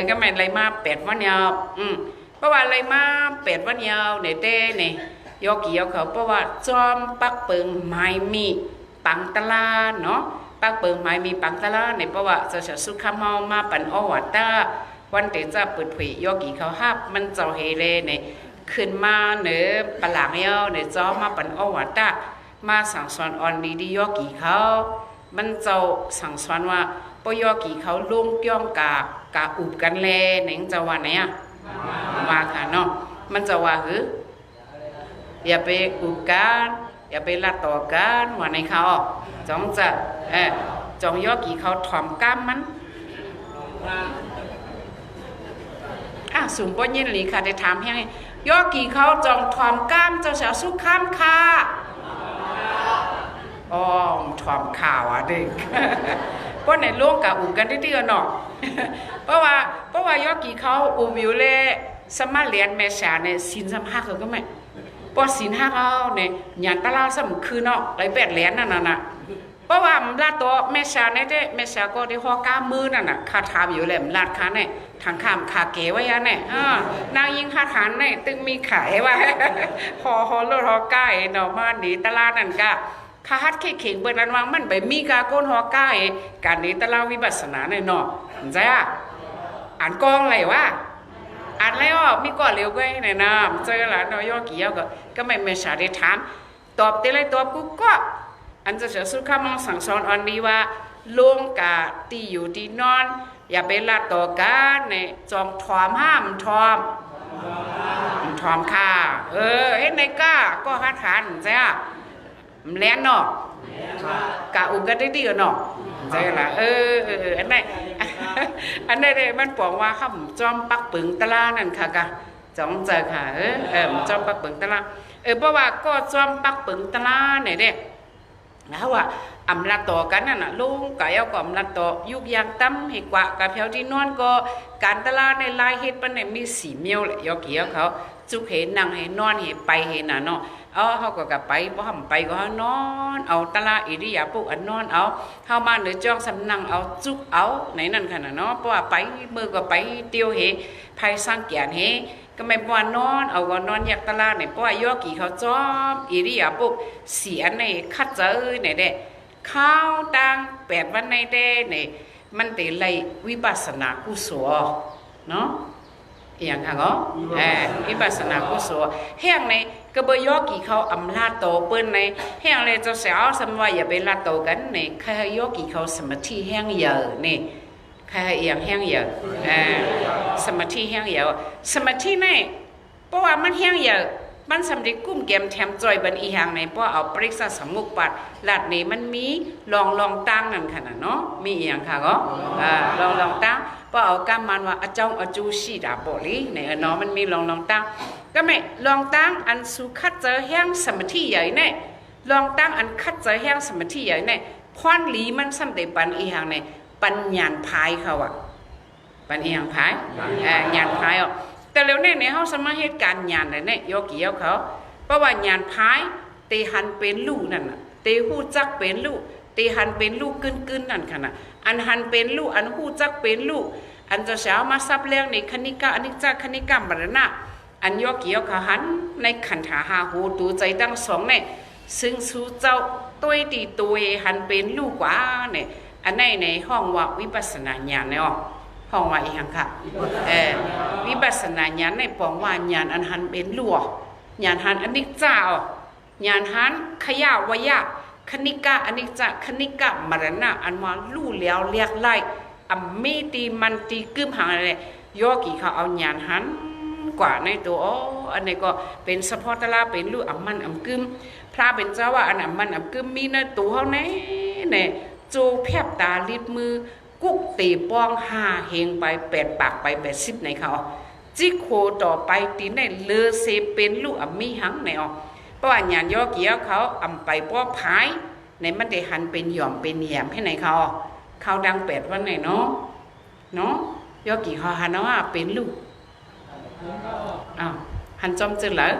ก็ไม่ไรมา8 วันยาวเพราะว่าอะไรมา8 วันยาวในเต้เนี่ยยอกี่ยอเขาเพราะว่าจอมปักเปิงไม้มีปังตะลาเนาะปักเปิงไม้มีปังตะลาในเพราะว่าจะสุขเมามาปันอวัตตาวันเตจะเปิดเผยยอกี่เขาฮับมันเจ้าเฮเลเนี่ยขึ้นมาเนื้อปลางเยาเนี่ยจอมมาปันอวัตตามาสั่งสอนอ่อนดียอกี่เขามันเจ้าสั่งสอนว่าปยอกี่เขาลุ่งเกี่ยงกาอุบกันแลหนิงจะว่าไหนอ่ะว่าค่ะเนาะมันจะว่าอย่าไปอุบกัน อย่าไปละต่อกันว่าในเขาจองจะจองยอกี่เขาถ่อมกล้ามมันสูงป้นยินหลีค่ะได้ถามแห้งยอกี่เขาจองถ่อมกล้ามเจ้าสาวสุขข้ามค่ะถ่อมข่าวเด็กเพราะในโลกกับอุ่นกันได้เดือนเนาะเพราะว่ายอกี่เขาอุ่นวิวเล่สมาเลียนแม่ชาเนี่ยสินสำคัญเขาก็ไม่พอสินห้าเขาเนี่ยอย่างตลาดสำคืนเนาะไรแปดเหรียญนั่นน่ะเพราะว่ามันลาดตัวแม่ชาเนี่ยได้แม่ชาก็ได้ห่อก้ามือนั่นน่ะคาถามอยู่แหละมันลาดขาเนี่ยทางข้ามขาเก๋ไว้ยันเนี่ยนางยิงคาถานเนี่ยตึงมีขายไว้ห่อรถห่อใกล้เนาะมาหนีตลาดนั่นก็ข้าฮัดเข่งเปิดรันวางมันไปมีกาโกนห่อใกล้การหนีตลาดวิปัสสนาเนี่ยเนาะใช่อ่ะอ่านกองอะไรวะอ่านแล้วมีก่อนเร็วก็ในน้ำเจอแล้วนอยกี่ยวก็ไม่สาได้ถามตอบเตเลยตอบกูก็อันจะเสียสุดข้ามองสั่งสอนอันนี้ว่าลงกาตีอยู่ที่นอนอย่าไปละต่อกันในจองถอมห้ามถอมค่ะเฮ็ดในก้าก็ฮัดหันใช่อ่ะมันแลนเนาะกะอุ้มกันได้ดีเนาะใช่ละอันนี้เลยมันบอกว่าข้าจอมปักปึงตะลานั่นค่ะกะจ้องเจอค่ะจอมปักปึงตะลาเพราะว่าก็จอมปักปึงตะลาเนี่ยเด็กนะว่าอำลาต่อกันนั่นน่ะลุงก็เอาก็อำลาต่อยุกยางตั้มให้กว่ากับเพียวที่นอนก็การตลาดในลายเฮ็ดปานเนี่ยมีสีเมียวแหละยอเกี่ยวเขาจุกเห็นนั่งให้นอนให้ไปให้น่ะเนาะเขาก็กลับไปบ่ทำไปก็นอนเอาตลาดอิริยาปุกอันนอนเอาเข้ามาหรือจ้องสำนังเอาจุกเอาไหนนั่นขนาดเนาะเพราะว่าไปมือก็ไปเตียวเฮภัยสร้างเกียรติเฮก็ไม่ว่านอนเอาก็นอนอยากตลาดเนี่ยเพราะว่ายอกี่เขาจอมอิริยาปุกเสียในคัดเจอไหนเด้ข้าวดัง8 วันในเด้เนี่ยมันเตไลวิปัสสนากุศลเนาะอย่างค่ะก็วิปัสสนากุศลแห้งในกระเบยอกี่เขาอำลาโตเปิ้นในแห้งเลยจะเสียสมว่าอย่าไปลาโตกันในใครยอกี่เขาสมาธิแห้งเยอะนี่ใครอย่างแห้งเยอะสมาธิแห้งเยอะสมาธิในเพราะว่ามันแห้งเยอะมันสำเร็จกุ้มเกมแถมจอยบันอีหางในเพราะเอาปริศสมุกปัดหลัดนี้มันมีลองตั้งนั่นขนาดเนาะมีอย่างค่ะก็ลองตั้งเพราะเอากำมันว่าอาจงอาจูชีดาบลีในเนาะมันมีลองตั้งก็ไม่ลองตั้งอันสุขัดเจอแห้งสมาธิใหญ่เนี่ยลองตั้งอันคัดเจอแห้งสมาธิใหญ่เนี่ยพรลีมันสำเร็จปันอีหางในปัญญาพายเขาอะปัญญาพายญาณพายอ่ะแต่แล้วเนี่ยเขาสามารถเหตุการณ์ญาณเนี่ยโยกี่ยเขาเพราะว่าญาณพายเตหันเป็นลูกนั่นน่ะเตหูจักเป็นลูกเตหันเป็นลูกกึนนั่นขนาดอันหันเป็นลูกอันหูจักเป็นลูกอันจะเช้ามาซับเลี้ยงในคณิกาอนิจจคณิกามรณะอันโยกี่ยเขาหันในขันธาหาหูตูใจตั้งสองเนี่ยซึ่งสู้เจ้าตัวตีตัวหันเป็นลูกกว่าเนี่ยอันในห้องว่าวิปัสสนาญาณเนี่ยห้องว่าอีกอย่างค่ะวิปัสสนาญาณในปองว่าญาณอันหันเป็นลูกญาณหันอนิจจาญาณหันขยาวยะคณิกาอนิจจคณิกามรณะอันว่าลู่แล้วเรียกไล่อัมมีตีมันตีกึมหางอะไรโยกี่เขาเอาญาณหันกว่าในตัวอันนี้ก็เป็นสะพอตลาเป็นลู่อัมมันอัมกึมพระเป็นเจ้าว่าอันอัมมันอัมกึมมีในตัวเขาเนี่ยโจแพบตาลิดมือกุ๊กตีป้อง5เฮงไป8 ปากไป80ในเขาจิโคต่อไปตีในเลอเซเป็นลูกอัมมีหังในออกเพราะว่าญาณโยกี้เขาอำไปป้อพายในมันได้หันเป็นหย่อมเป็นแยมให้ในเขาดัง8 วันไหนเนาะโยกี้เขาหันว่าเป็นลูกหันจอมเจอแล้ว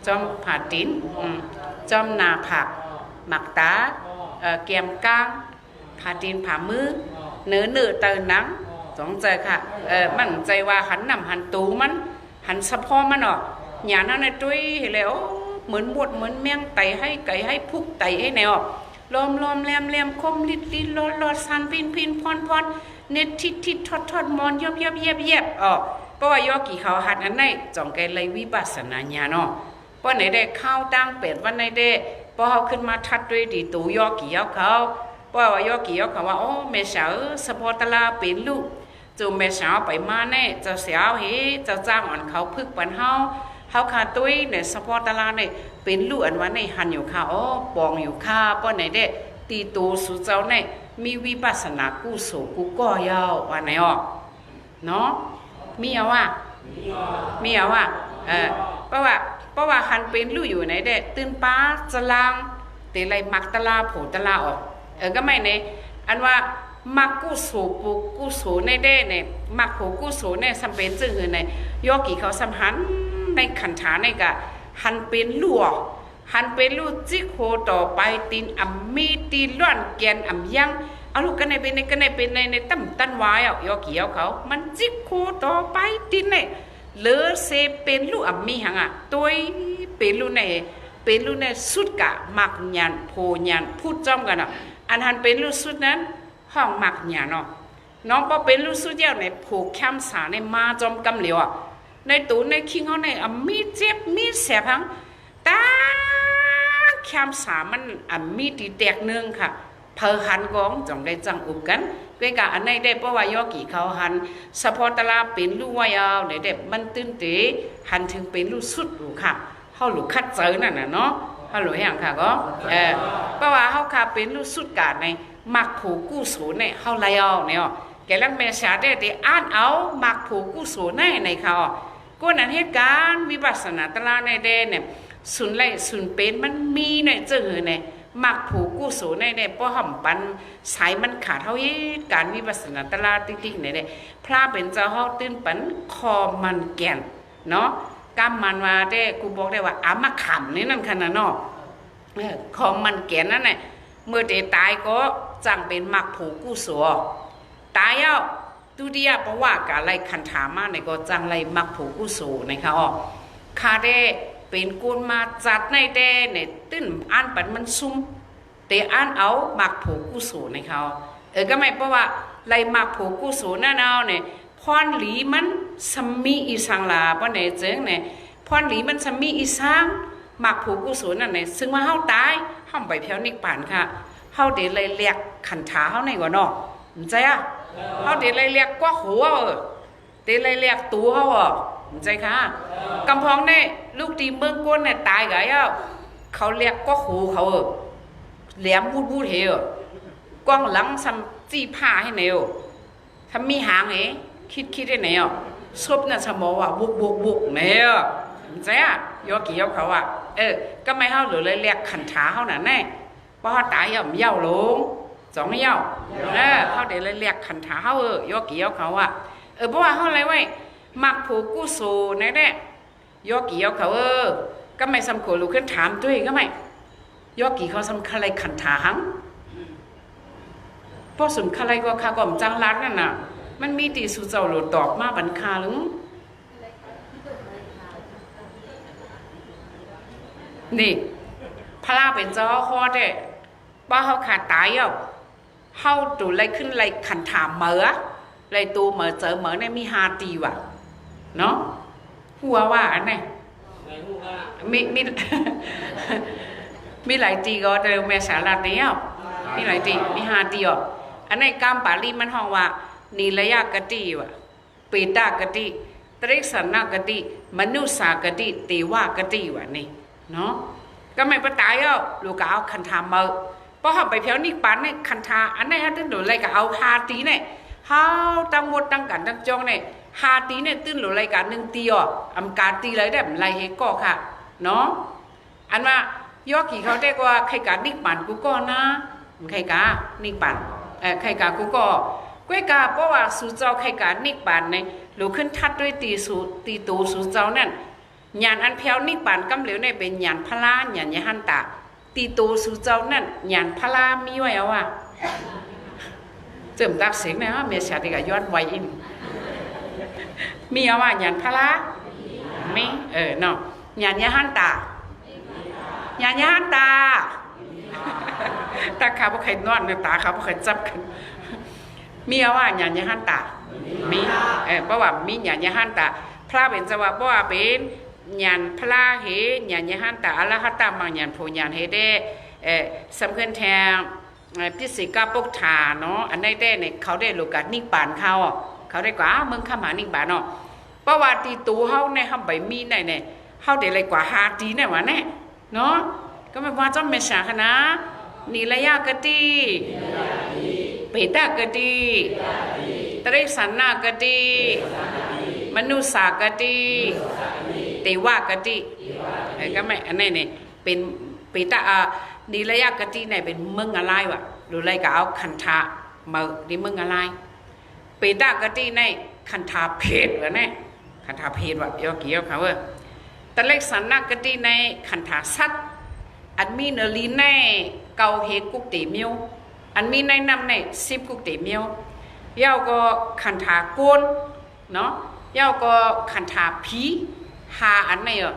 จอมผ่าตีนจอมนาผักหมักตาเกียมก้างผ่าตีนผ่ามือเนื้อเตยหนังสองใจค่ะมันใจว่าหันนำหันตูมันหันสะพอมันหยานั่นในตุ้ยแล้วเหมือนบดเหมือนแมงไตให้ไก่ให้พุกไตให้แนวลมแหลมคมลิดลอดสันพินพรเน็ตทิศทอดมอนเย็บเพราะว่ายอกี่เขาหันอันไหนจ่องแกเลยวิปัสสนาญาณเพราะไหนได้ข้าวตั้ง8 วันในได้พอเขาขึ้นมาทัดด้วยดีตัวยอกี่เขาเพราะว่ายอกี่เขาว่าโอ้แม่สาวสะพอตลาเป็นลูกจูแม่สาวไปมาแน่เจ้าสาวเฮเจ้าจ้างอ่อนเขาพึกปันเฮา เขาขาตุ้ยเนี่ยสปอร์ตลาเนี่ยเป็นลูกอันวันในหันอยู่ค่ะอ๋อปองอยู่ค่ะป้อนไหนเด้ตีตูสุเจ้าเนี่ยมีวิปัสสนากู้โสกู้ก่อยาววันไหนอ๋อเนาะมีเอาว่าเพราะว่าหันเป็นลูกอยู่ไหนเด้ตื่นป้าจะลางแต่ไรมักตลาโผตลาออกก็ไม่เนี่ยอันว่ามักกู้โสปูกู้โสในเด้เนี่ยมักโผกู้โสเนี่ยสัมเป็นจึงเงินในยอกี่เขาสัมหันในขันฐานในกะหันเป็นลูกหันเป็นลูกจิโคต่อไปตีนอ่ำมีตีนล้วนแกนอ่ำยังเอาลูกกันในเป็นในตั้มตันวายอ่ะยอกี่เขามันจิโคต่อไปตีนเนี่ยเลือเซเป็นลูกอ่ำมีหังอ่ะตัวเป็นลูกในสุดกะมักยันโพยันพูดจ้อมกันอ่ะอันหันเป็นลูกสุดนั้นห้องมักยันเนาะน้องพอเป็นลูกสุดเดียวในผูกแคมสาในมาจอมกำเหลียวอ่ะในตูในคิงเขาในมีเจ็บมีเสียพังตาแคมสามันมีตีแตกนึงค่ะเพอหันกองจงได้จังอุบกันเกี่ยกับอันในได้เพราะว่ายอกี่เขาหันสะพอตลาเป็นลูกวายาวในเด็บมันตื้นเตะหันถึงเป็นลูกสุดลูกค่ะเขาลูกคัดเจอนั่นน่ะเนาะเขาลูกอย่างค่ะก็เพราะว่าเขาค่ะเป็นลูกสุดกาดในมักผูกู้สูในเขาไล่เอาเนี่ยแกลังเมษาได้แต่อ่านเอามักผูกู้สูในเขาก็นั้นเหตุการณ์วิปัสสนาตลาในเดนเนี่ยสุนไล่สุนเป็นมันมีในเจอเนี่ยมักผูกู้สูในป้อห่ำปันสายมันขาดเท่าเหตุการณ์วิปัสสนาตลาติ๊กๆเนี่ยพระเป็นเจ้าเขาตื่นปันคอมันแก่นเนาะกำมันว่าได้กูบอกได้ว่าอามาขำนี่นั่นขนาดเนาะคอมันแก่นนั่นแหละเมื่อเดตายก็จังเป็นมักผูกู้สูตายแล้วตุเดียเพราะว่ากะไรคันถามมาในก็จังไรมักผูกู้สูนะคะอ๋อคาได้เป็นกุนมาจัดในเดเนี่ยตื้นอ่านปันมันซุ่มแต่อ่านเอามักผูกู้สูนะคะก็ไม่เพราะว่าไรมักผูกู้สูนั่นเอาเนี่ยพรหลีมันสมีอีสังลาเพราะเนี่ยเจ๊งเนี่ยพรหลีมันสมีอีสังมักผูกู้สูนั่นเนี่ยซึ่งว่าเฮาตายเฮาไปแผ่วนิกป่านค่ะเฮาเดี๋ยวเลยเรียกขันถาเฮาในกว่าเนาะใจอ่ะเขาเดี๋ยวเลยเรียกกว่าหัวเดี๋ยวเลยเรียกตัวเขาใจค่ะกำพองเนี่ยลูกตีเมืองก้นเนี่ยตายไงอ่ะเขาเรียกกว่าหูเขาแหลมพูดเหรอกล้องหลังซ้ำจี้ผ้าให้เหนียวทำมีหางเหรคิดได้เหนียวซบเนี่ยสมองว่าบุกเหนียวใจอ่ะยอกี่ยอเขาอ่ะก็ไม่เขาหรือเลยเรียกขันขาเขาหน่ะแน่เพราะเขาตายย่อมเย่าลงสองเย่าเขาเดี๋ยวเลยเรียกขันขาเขายอกี่ยอเขาอ่ะเพราะว่าเขาอะไรไว้มักผูกกู้สูในเนี่ยยอกี่ยอเขาก็ไม่สำคัญลูกขึ้นถามด้วยก็ไม่ยอกี่เขาสำคัญอะไรขันขาหังเพราะสำคัญอะไรก็ข้าก่อมจังรัดนั่นน่ะมันมีตีสุเจ้าหลุดตอบมาบันคาหรือนี่พระเป็นเจ้าข้อเด้ว่าเขาขาดตายอ่ะเขาตัวไรขึ้นไรขันถามเหมือไรตัวเหมือเจอเหมือเนี่ยมี5 ตีว่ะเนาะหัวว่าอันไหนมีหลายตีก็เร็วแม่สารัดเนี่ยมีหลายตีมี5 ตีอ่ะอันไหนกามปาลีมันห้องว่านิระยะกติว่ะปีตากติตริสันนากติมนุษากติเทวากติว่ะนี่เนาะก็ไม่ประตายอ่ะลูกก็เอาคันธามาเพราะเขาไปเพียวนิพพานเนี่ยคันธาอันไหนฮะตื่นหลุดอะไรก็เอา5 ตีเนี่ยเขาตั้งหมดตั้งกันตั้งจองเนี่ย5 ตีเนี่ยตื่นหลุดอะไรกัน1 ตีอ่ะอำการตีเลยได้ไรเฮก็ค่ะเนาะอันว่ายอกี่เขาได้ว่าใครการนิพพานกูก็นะใครการนิพพานใครการกูก็ก้วยกาเพราะว่าสู่เจ้าใครการนิพพานเนี่ยหลุดขึ้นทัดด้วยตีตูสู่เจ้านั่นญาณอันเพียวนิพพานกำเหลวเนี่ยเป็นญาณพลาญาณยหันตาตีตูสู่เจ้านั่นญาณพลามีไว้เอาว่าเจิมตักเสียงนะเมียชาติกย้อนไว้อินมีเอาว่าญาณพลาไม่เนาะญาณยหันตาญาณยหันตาตาขาพวกใครนอนเนี่ยตาขาพวกใครจับกันมีเอาว่าญาณยหันตามีเพราะว่ามีญาณยหันตาพระเป็นจังหวะเพราะว่าเป็นญาณพระเหญาณยหันตาอรหัตตมังญาณโพญาณเฮเดสำคัญแทงพิสิกาปกฐาเนาะอันได้แต่เนี่ยเขาได้โลกานิพพานเขาได้กว่าเมืองขมานิพพานเนาะเพราะว่าตีตูเฮาในห้ำใบมีในเนี่ย เขาเดี๋ยวเลยกว่า5 ตีเนี่ยวะเนี่ยเนาะก็ไม่ว่าจะไม่ใช่ขนาดนิระยะกติเปตากติตริสันนากติมนุษากติเทวกติก็ไม่อันนี้เนี่ยเป็นเปตานิระยะกติเนี่ยเป็นมึงอะไรวะหรืออะไรก็เอาคันธามาดิมึงอะไรเปตากติในคันธาเพศวะเนี่ยคันธาเพศวะยอกี่ยอเขาตริสันนากติในคันธาสัตอันมีเนลีในเกาเฮกุกเตมิวอันมีในนำใน10 กุกเตมิวยาวก็คันธาโกนเนาะยาวก็คันธาผี5 อันเนี่ย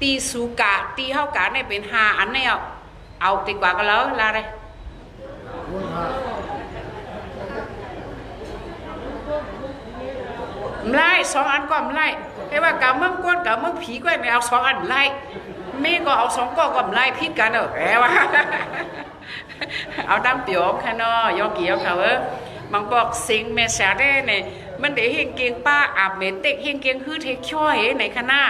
ตีสุกะตีเฮากะเนี่ยเป็น5 อันเนี่ยเอาดีกว่าก็แล้วลาเลยไล่2 อันก็ไล่แต่ว่ากะเมืองก้นกะเมืองผีก็ไม่เอา2 อันไล่แม่ก็เอา2 ก็ไล่พิดกันแหวะเอาดังเปียวค่ะเนาะยอกี่ยอเขาบางบอกสิงเมษาได้เนี่ยมันได้เฮงเกียงป้าอาบเมตเต็กเฮงเกียงคือเทคช่อยในคณะ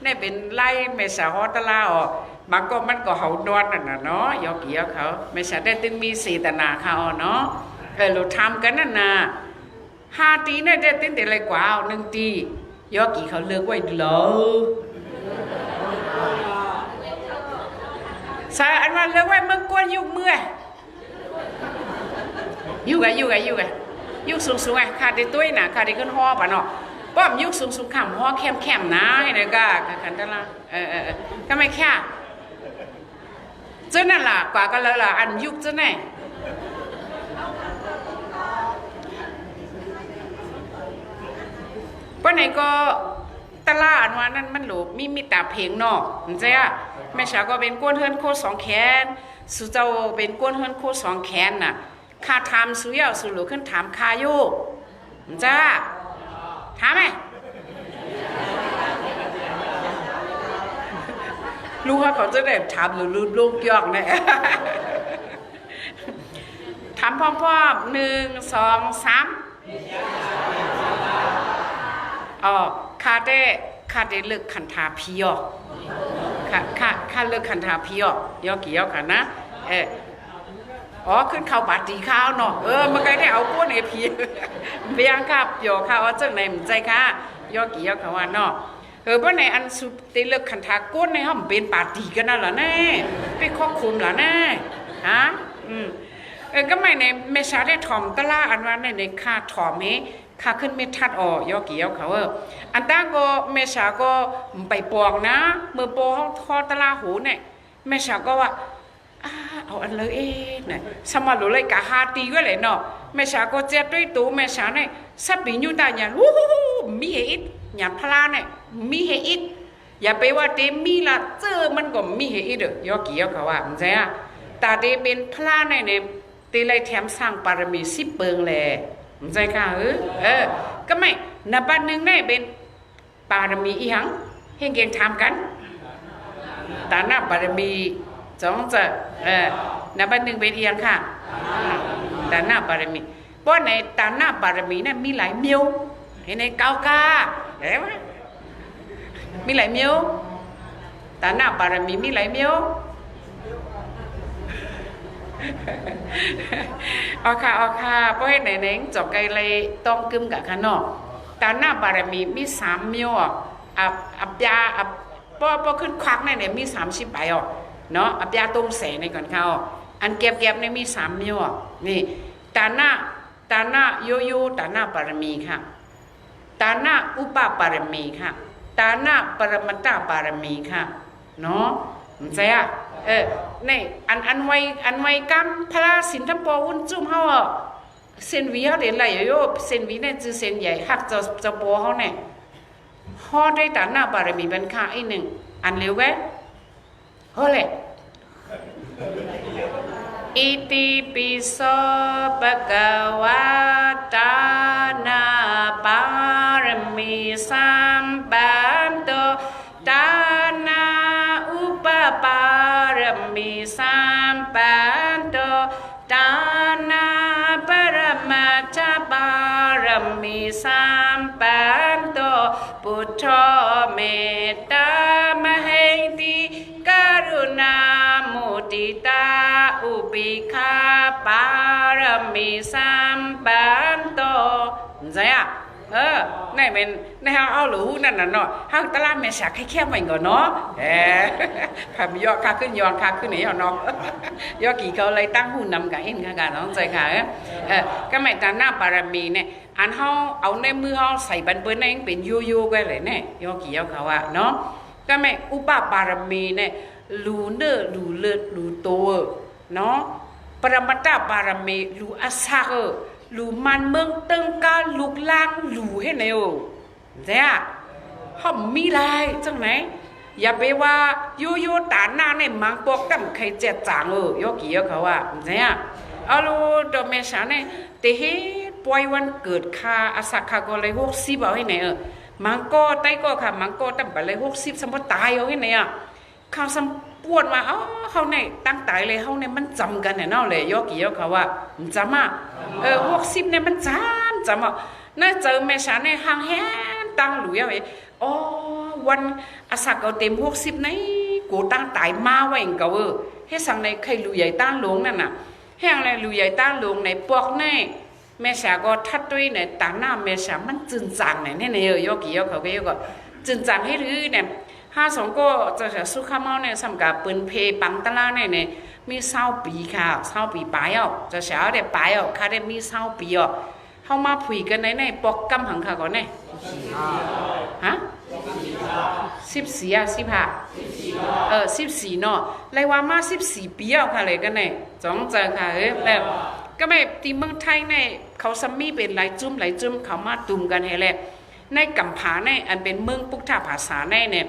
นี่เป็นไล่เมษาฮอตลาบางก็มันก็เขาดอนน่ะเนาะยอกี่ยอเขาเมษาได้ตึงมี4 ตนาเขาเนาะเราทำกันนั่นนะ5 ตีเนี่ยได้ตึงแต่ไรกว่า1 ตียอกี่เขาเลิกไว้เลยสายอันว่าเลิกไว้เมื่อกวนยุกเมื่อยุกยุกสูงขาดได้ตุ้ยนะขาดได้ขึ้นห่อป่ะเนาะป้อมยุกสูงขำห่อแคมนะให้เลยก็ขันตะละก็ไม่แค่เจ้านั่นล่ะกว่าก็เลยล่ะอันยุกเจ้าไหนป้าไหนก็ตลาดว่านั่นมันหลูมีตาเพลงเนาะมันจะแม่ชาก็เป็นก้นเฮิรนโค2 แขนสุเจ้าเป็นก้นเฮิรนโค2 แขนน่ะข้าทำสุยาวสุหลูขึ้นถามคาโยมันจะถามไหมรู้ว่าเขาจะได้ถามหรือลูกยอกเนี่ยถามพร้อมๆ1 2 3อ๋อข้าได้เลิกคันธาพีอ๋อข้าเลิกคันธาพีอ๋อยอกี่ยอกันนะอ๋อขึ้นเข้าบาดตีข้าวเนาะมันก็ได้เอาก้นไอ้พีเบียงครับโยข้าวจังไหนมันใจค่ะยอกี่ยอเขาว่าเนาะเพราะในอันสุดได้เลิกคันธาก้นในห้องเป็นบาดตีกันนั่นแหละแน่ไปควบคุมล่ะแน่ฮะก็ไม่ในเมษาได้ถ่อมตะล่าอันว่าในค่าถ่อมข้าขึ้นไม่ทัดยอกี่ยอเขาอันตั้งก็เมษาก็ไปปองนะเมื่อโปเขาทอตะล่าหูเนี่ยเมษาก็ว่าเอาอันเลยเนี่ยสมัยรู้เลยกะ5 ตีก็เลยเนาะเมษาก็เจ็ดด้วยตัวเมษาเนี่ยสับปีอยู่แต่ยันมีเหตุยันพลาเนี่ยมีเหตุอย่าไปว่าเต็มมีละเจอมันก็มีเหตุยอกี่ยอเขาว่ามันใช่แต่เต็มเป็นพลาเนี่ยตีเลยแถมสร้างปารมี10 เปิงแหละใจค่ะก็ไม่นับ1ได้เป็นปารมีอีหังเฮงเก่งทำกันแต่นับปารมี2จะนับ1เป็นอีหังค่ะแต่นับปารมีเพราะในแต่นับปารมีเนี่ยมีหลายมิวในเก้ากาเห็นไหมมีหลายมิวแต่นับปารมีมีหลายมิวเอาค่ะเพราะไหนจอกไกเลยต้องกึมกับขนมตาหน้าบารมี3 มิวอับยาพอขึ้นควักเนี่ยมี30 ใบเนาะอับยาต้มแสในก่อนเขาอันเก็บเนี่ยมี3 มิวนี่ตาหน้าโยตาหน้าบารมีค่ะตาหน้าอุปบารมีค่ะตาหน้าปรมัตถบารมีค่ะเนาะมันใจนี่อันไว้กำพระสินทปวุ่นจุ่มเขาเส้นวีเขาเดี๋ยวไหลโยเส้นวีเนี่ยจือเส้นใหญ่หักจะโปเขาเนี่ยห่อได้แต่หน้าบารมีเป็นค่า1อันเร็วแวะเฮ้ยอิติปิโสภะคะวะตานาบารมีสัมปันโตตานาอุปปารมีสัมปันโตตานาปรมัตถบารมีสัมปันโตพุทโธเมตตา 3บ้านต่อใช่อ่ะนี่เป็นนี่เอาหลูนั่นน่ะเนาะเฮาตลาดแม่สาแค่ๆมันก็เนาะพามยอค่าขึ้นยอนค่าขึ้นนี่เนาะยอกี่เขาเลยตั้งหูนำกับเห็นค่ะน้องใจค่ะก็ไม่ตาหน้าบารมีเนี่ยอันเฮาเอาในมือเฮาใส่บันเปิ้นนั่นเป็นยูๆกันเลยเนี่ยยอกี่เขาว่าเนาะก็ไม่อุปบารมีเนี่ยลูเนอลูเลิศลูโตเนาะปรมัตถบารมีลูอาสาลูมันเมืองตึงกาลูกลางลูให้ไหนเนี่ยเขามีลายจังไหนอย่าไปว่าโยตาหน้าในมังปอกตั้มใครเจ็ดจางยกกี่เขาว่าเนี่ยเอาลูดอกเมษาเนี่ยแต่เฮ้ปล่อยวันเกิดคาอาสักคาก็เลย60เอาให้ไหนมังก็ไต้ก็ค่ะมังก็ตั้มไปเลย60สมมติตายเอาให้ไหนข้าวสมปวดมาเขาเนี่ยตั้งตายเลยเขาเนี่ยมันจำกันเนี่ยเนาะเลยยกกี่เขาว่าจำอ่ะ60เนี่ยมันจำอ่ะน่าเจอเมษาเนี่ยห่างแหนตั้งหลุยเอาวันอาสักเอาเต็ม60นี่กูตั้งตายมาไว้เองก็ให้สั่งในใครลุยใหญ่ตั้งหลวงนั่นน่ะให้อะไรลุยใหญ่ตั้งหลวงในปอกในเมษาก็ทัดด้วยในต่างหน้าเมษามันจึงจังเนี่ยยกกี่เขาก็จึงจังให้รื้อเนี่ย52ก็จะสุขมาเนี่ยสำกับปืนเพปังตะลาเนี่ยมี20ปีค่ะ20ปีปลายจะเสียได้ปลายค่ะได้มี20ปีเข้ามาคุยกันในปอกกำหังค่ะก่อนเนี่ยฮะ14 15 14เนาะเลยว่ามา14ปีค่ะเลยกันเนี่ยจ้องเจอค่ะแล้วก็ไม่ที่เมืองไทยเนี่ยเขาซัมมี่เป็นหลายจุ่มเขามาตุ่มกันให้แหละในกัมพาเนี่ยอันเป็นเมืองปุกท่าภาษาเนี่ย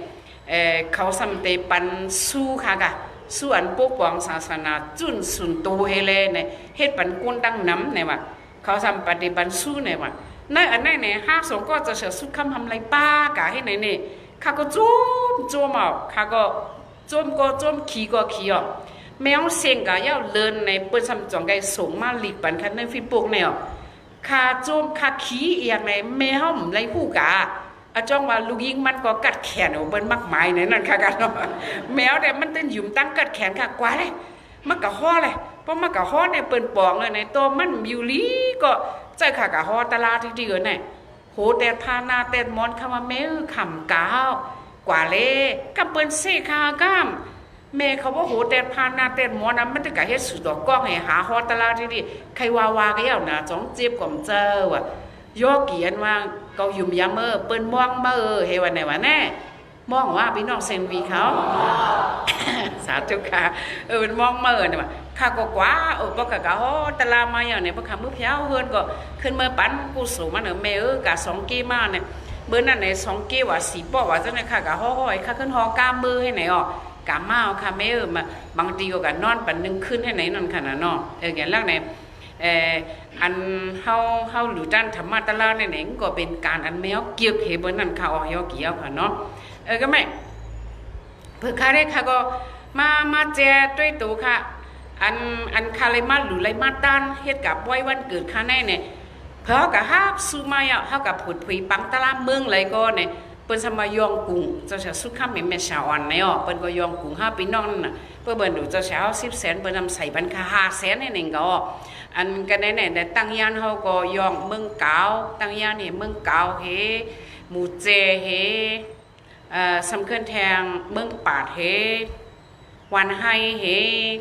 เขาสัมเตปันสู้ค่ะกะสู้อันปกป้องศาสนาจุนสุนโตเฮเลเนี่ยเฮ็ดปันกุนดังน้ำเนี่ยว่าเขาสัมปฏิบัติสู้เนี่ยว่าในอันนั้นเนี่ย52ก็จะเสียสุดคำทำไรป้ากะให้ไหนเนี่ยข้าก็โจมเอาข้าก็โจมขี่ก็ขี่แมวเสียงก็ย่าเลินในเปิดสัมจองไก่ส่งมาหลีกปันคันในฟิปกเนี่ยข้าโจมข้าขี่อย่างไรแมวไรผู้กะจ้องว่าลูกยิงมันก็กัดแขนเปิ้นมากมายเนี่ยนั่นค่ะกันแมวเนี่ยมันเต้นหยุ่มตั้งกัดแขนค่ะกว่าเลยมันก็ฮ้อเลยเพราะมันก็ฮ้อเนี่ยเปิ้นปองเลยในตัวมันอยู่ลีก็ใจค่ะก็ฮ้อตลาดที่ๆเนี่ยโหแต่พานาแต่มอนคำว่าแม่ขำกาวกว่าเลยกับเปิ้นเสคากามแม่เขาว่าโหแต่พานาแต่มอนน่ะมันจะก็เฮ็ดสุดดอกก้องให้หาฮ้อตลาดที่ๆใครว่าก็ยาวนะจ้องเจ็บก่อมเจอว่ะยอเกียนว่าเขายุ่มยามเปิ้นมองมาเฮวันไหนวะแน่มองว่าพี่น้องเซนวีเขาสาธุค่ะเป็นมองมาเนี่ยว่าข้าก็กว่าปกะกะตะลามาอย่างเนี่ยพวกข้ามือเพียวเฮือนก็ขึ้นเมื่อปันกูสูมาเนี่ยแม่กะ2กีมาเนี่ยเบอร์นั่นเนี่ย2กีว่า4ป้อว่าจังเนี่ยข้ากะฮ้อยข้าขึ้นฮอกามือให้ไหนกะมาค่ะแม่มาบางทีก็นอนปันนึงขึ้นให้ไหนนั่นขนาดเนาะอย่างแรกเนี่ยอันเฮาหรือด้านธรรมะตะลาเนี่ยก็เป็นการอันแมวเกี่ยวเฮเบนั่นค่ะยอเกี่ยวค่ะเนาะก็ไม่เพื่อค่ะได้ค่ะก็มาแจด้วยตัวค่ะอันคาเลยมาหรือไรมาต้านเฮ็ดกับไว้วันเกิดค่ะแน่เนี่ยเพราะกับฮับซูมาเฮากับผุดผุยปังตะลาเมืองไรก็เนี่ยเปิ้นสมายองกุ้งจะสุดค่ำแม่สาวอันเนี่ยเปิ้นก็ยองกุ้ง5พี่น้องนั่นน่ะเปิ้นเบิ่นดูจะ10 แสนเปิ้นนำใส่บันค่า5 แสนนี่นึงก็อันกันไหนแต่ตั้งยานเขาก็ยองเมืองเก่าตั้งยานเนี่ยเมืองเก่าเฮหมู่เจเฮสำคัญแทงเมืองปาดเฮวันไฮเฮ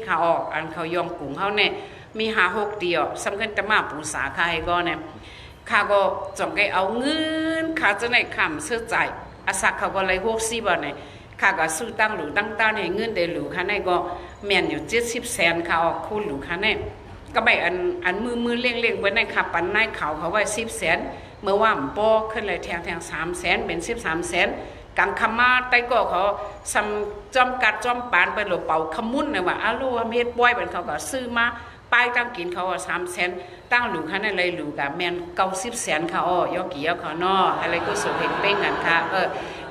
เขาออกอันเขายองกลุ่มเขาเนี่ยมี5-6เดียวสำคัญจะมาปูสาค่ะให้ก็เนี่ยข้าก็จ่องไกเอาเงินข้าจะในคำเสื้อใจอาศักเขาก็เลย60บาทเนี่ยข้าก็ซื้อตั้งหลูตั้งต้านให้เงินได้หลูค่ะในก็แม่นอยู่70 แสนเขาออกคู่หลูค่ะเนี่ยก็ไปอันมือเลี้ยงเบิ้ลในขับปันในเขาไว้10 แสนเมื่อว่าปอขึ้นเลยแทง3 แสนเป็น13 แสนกังคำมาไต้ก็เขาจอมกัดจอมปานไปหลบเป่าขมุนเนี่ยว่าอาลูเฮ็ดบ่อยเป็นเขาก็ซื้อมาป้ายตั้งกินเขา3 แสนตั้งหลูค่ะในเลยหลูกับแมน90 แสนเขายอกี่ยอเขานออะไรก็สุเห็นเป้งกันค่ะ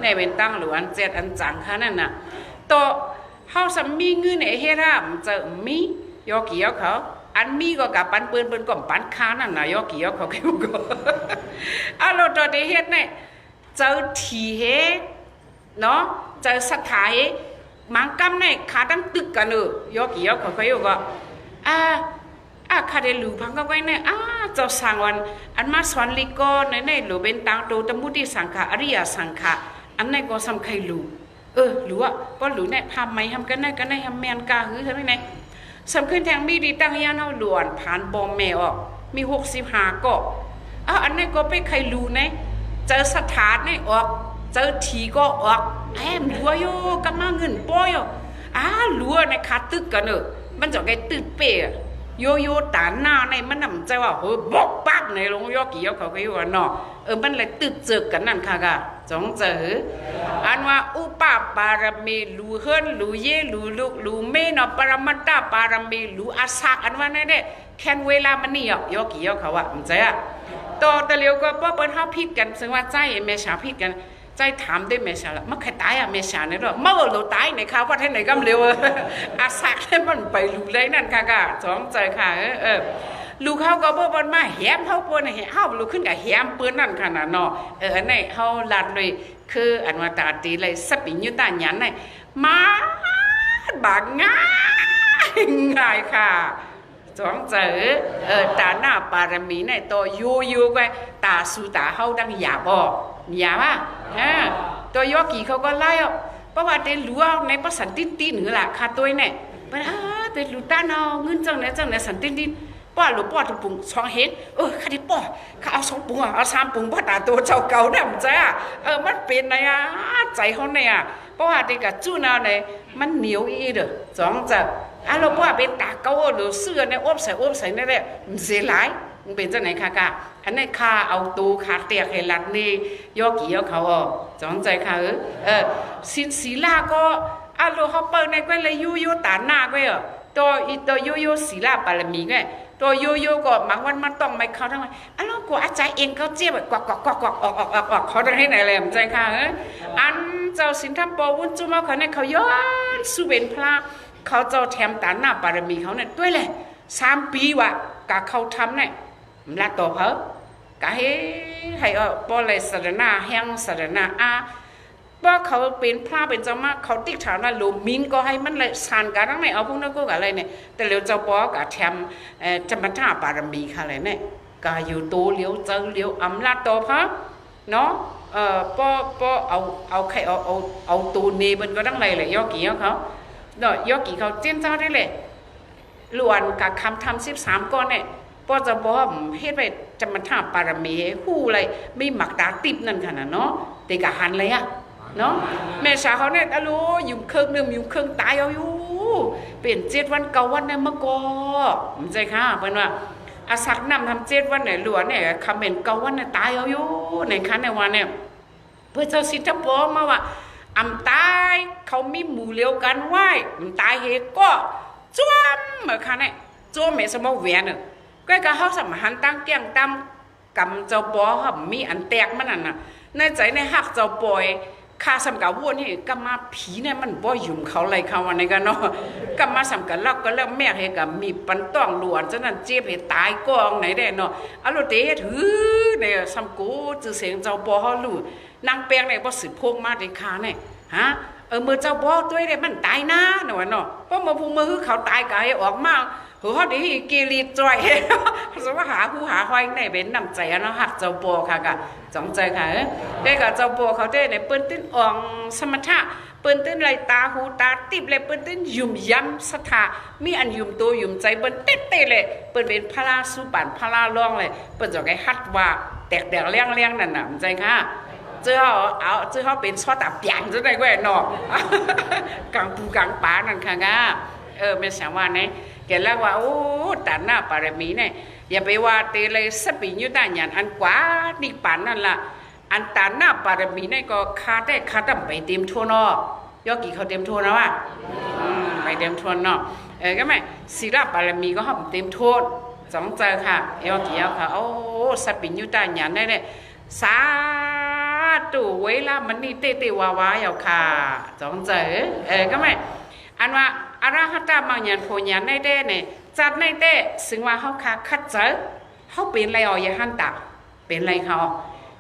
ในเป็นตั้งหลูอัน7อันจังค่ะนั่นน่ะโตเฮาสัมมีเงินในเฮ็ดอ่ะจะมียอกี่ยอเขาอันมีก็กับปันเปิ้นก็ปันค้านั่นน่ะยอกี่ยอเขาก็เราตัวได้เฮ็ดเนี่ยเจอทีเฮเนาะเจอสถาเฮมังกำเนี่ยขาตั้งตึกกันเลยยอกี่ยอเขาก็ คาเดลูพังก็ไว้เนี่ยเจ้าสังวันอันมาสอนลิโกในหลูเป็นตังโตตมุติสังฆะอริยสังฆะอันไหนก็สำคัญลูหรือว่าก็หลูเนี่ยพาไม่ทำกันได้ทำแมนกาหือทำไมเนี่ยสำคัญแทงมีดีตั้งยานเอาหลวนผ่านบอมแมออกมี65ก็อันไหนก็ไปใครลูเนี่ยเจอสถานเนี่ยออกเจอทีก็ออกลัวโยก็มาเงินป้อยลัวในคาตึกกันมันจะไงตึกเป๋โยตาหน้าในมันนำใจว่าบอกปักในลงยอกี่ยอเขาก็อยู่กันเนาะมันเลยตึกเจอกันนั่นค่ะกะจ้องเจออันว่าอุปปารมีลูเฮิรนลูเยลูลุกลูเมนปรมัตตาปารมีลูอาศักอันว่านั่นเนี่ยแค่เวลามันนี่ยอกี่ยอเขาว่ามันใจต่อแต่เลี้ยวก็ป้อเปิ้ลเขาพิดกันซึ่งว่าใจเมชาพิดกันใจถามได้เมชาละมันใครตายเมชาเนี่ยหรอเมื่อเราตายในข้าวว่าท่านไหนก็เร็วอาศักให้มันไปลูเลยนั่นค่ะกะจ้องใจค่ะลูกเขาก็บ่บ่มาแหมเฮาปนเฮาลูกขึ้นกับแหมปืนนั่นขนาดเนาะอันนี้เฮาลัดเลยคืออันว่าตาตีเลยสปิญญุตาหยันนี่มาบากง่ายค่ะจ้องเจอตาหน้าปารมีในตัวยูไปตาสูตาเฮาดังหยาบ่หยาป่ะตัวยอกี่เขาก็ไล่เพราะว่าเตลัวในภาษาติ้นหรือล่ะค่ะตัวเนี่ยเตลูตาเนาเงินจังเนี่ยสันติ้นป้าหรือป้าทุกปุ่งสองเห็นข้าดิป้าข้าเอา2 ปุ่งเอา3 ปุ่งป้าตาตัวเจ้าเก่าเนี่ยมันใจมันเป็นไงใจเขาเนี่ยเพราะว่าเด็กจู่นาเนี่ยมันเหนียวอีเด้อจ้องจะเราป้าเป็นตาเก่าหรือเสื้อเนี่ยอ้อมใส่นี่แหละมันเสียหลายมันเป็นจังไหนค่ะกะอันนี้ข้าเอาตูขาเตียกให้ลัดนี่ยอกี่ยอเขาจ้องใจค่ะสินศีลาก็เราเขาเปิดในก็เลยยูตาหน้าก็ตัวยูศีลาปารมีก็ตัวโยก็บางวันมันต้องไม่เขาทั้งวันเราก็อาจารย์เองเขาเจี๊ยบกวักออกเขาต้องให้ไหนเลยใจค่ะอันเจ้าสินทัพปวุ้นจุมาเขาเนี่ยเขาย้อนสุเบนพระเขาเจ้าแถมตาหน้าปารมีเขาเนี่ยด้วยเลย3 ปีว่ะกะเขาทำเนี่ยละต่อเขากะให้ปอเลยสารนาแห้งสารนาว่าเขาเป็นพระเป็นเจ้ามาเขาติ๊กฐานะลูมินก็ให้มันเลยสานกันทั้งในเอาพวกนั้นก็อะไรเนี่ยแต่เลี้ยวเจ้าปอกะแถมจำพรรษาปารมีค่ะอะไรเนี่ยกะอยู่ตัวเลี้ยวเจ้าเลี้ยวอำลาต่อพระเนาะปอเอาใครเอาตูเนบันก็ตั้งไรเลยยอกี่เขาเนาะยอกี่เขาเจ้าเจ้าได้เลยล้วนกับคำทำ13 ก้อนเนี่ยปอจะบอกเฮ็ดไปจำพรรษาปารมีคู่อะไรไม่หมักตาติบนั่นขนาดเนาะแต่กะหันเลยเนาะแม่สาวเขาเนี่ยยุ่มเครื่องนึงยุ่มเครื่องตายเอาอยู่เป็น7 วัน9 วันเนี่ยเมื่อก่อนมันใจค่ะเป็นว่าอาศักนำทำ7 วันเนี่ยหลวงเนี่ยคำเป็น9 วันเนี่ยตายเอาอยู่ในคันในวันเนี่ยเพื่อเจ้าสิทธิ์บอกมาว่าตายเขามีหมู่เลี้ยวกันไหวมันตายเหตุก็จ้วมเหมือนคันเนี่ยจ้วมเหมือนสมองเวียนเนี่ยก็เขาสมหันตั้งเกี้ยงตั้มกำเจ้าปอเขามีอันแตกมันน่ะในใจในหักเจ้าปอยข้าสำกับวัวนี่ก็มาผีเนี่ยมันบ่ยุ่มเขาอะไรเขาวันนี้กันเนาะก็มาสำกับเราก็แล้วแม่ให้กับมีปันต้องหลวนฉะนั้นเจ็บให้ตายกองไหนได้เนาะอารมณ์เตะถือเนี่ยสำกูจือเสียงเจ้าปอเขาลู่นางแปลงเนี่ยบ่สืบพงมาในคาเนี่ยเมื่อเจ้าปอตัวเนี่ยมันตายนะเนาะเพราะมือเขาตายก็ให้ออกมาเขาดีกีรีจอยสมมติหาผู้หาห้อยในเป็นนำใจเนาะหักเจ้าปอค่ะกะจงใจค่ะได้กับเจ้าปอเขาได้ในเปิ้นติ้นอ่องสมถะเปิ้นติ้นไรตาหูตาติบเลยเปิ้นติ้นยุ่มย้ำสถามีอันยุ่มตัวยุ่มใจเปิ้นเต้เลยเปิ้นเป็นพระราสุบันพระราล่องเลยเปิ้นจะให้ฮัดว่าแตกเลี้ยงนั่นน่ะใจค่ะเจ้าเขาเป็นชอตาเปียงจะได้ก็เนาะกลางปูกลางป่านั่นค่ะกะไม่ใช่ว่าเนี่ยแกแล้วว่าโอ้ตาหน้าปารมีเนี่ยอย่าไปว่าเตเลยสปิญญุตาหยันอันกว่านี่ป่านนั่นล่ะอันตาหน้าปารมีเนี่ยก็คาดำไปเต็มทั่วเนาะยอกี่เขาเต็มทั่วนะวะไปเต็มทั่วเนาะก็ไม่ศีลปารมีก็ห้ามเต็มทั่วสองเจอค่ะยอกี่ค่ะโอ้สปิญญุตาหยันได้เนี่ยสาธุเวลามันนี่เตวาวๆอยู่ค่ะสองเจอก็ไม่อันว่าอรหัตบางอย่างโพญานในเด้เนี่ยจัดในเด้ซึ่งว่าเขาคัดเจอเขาเป็นไรอย่าหันตาเป็นไรเขา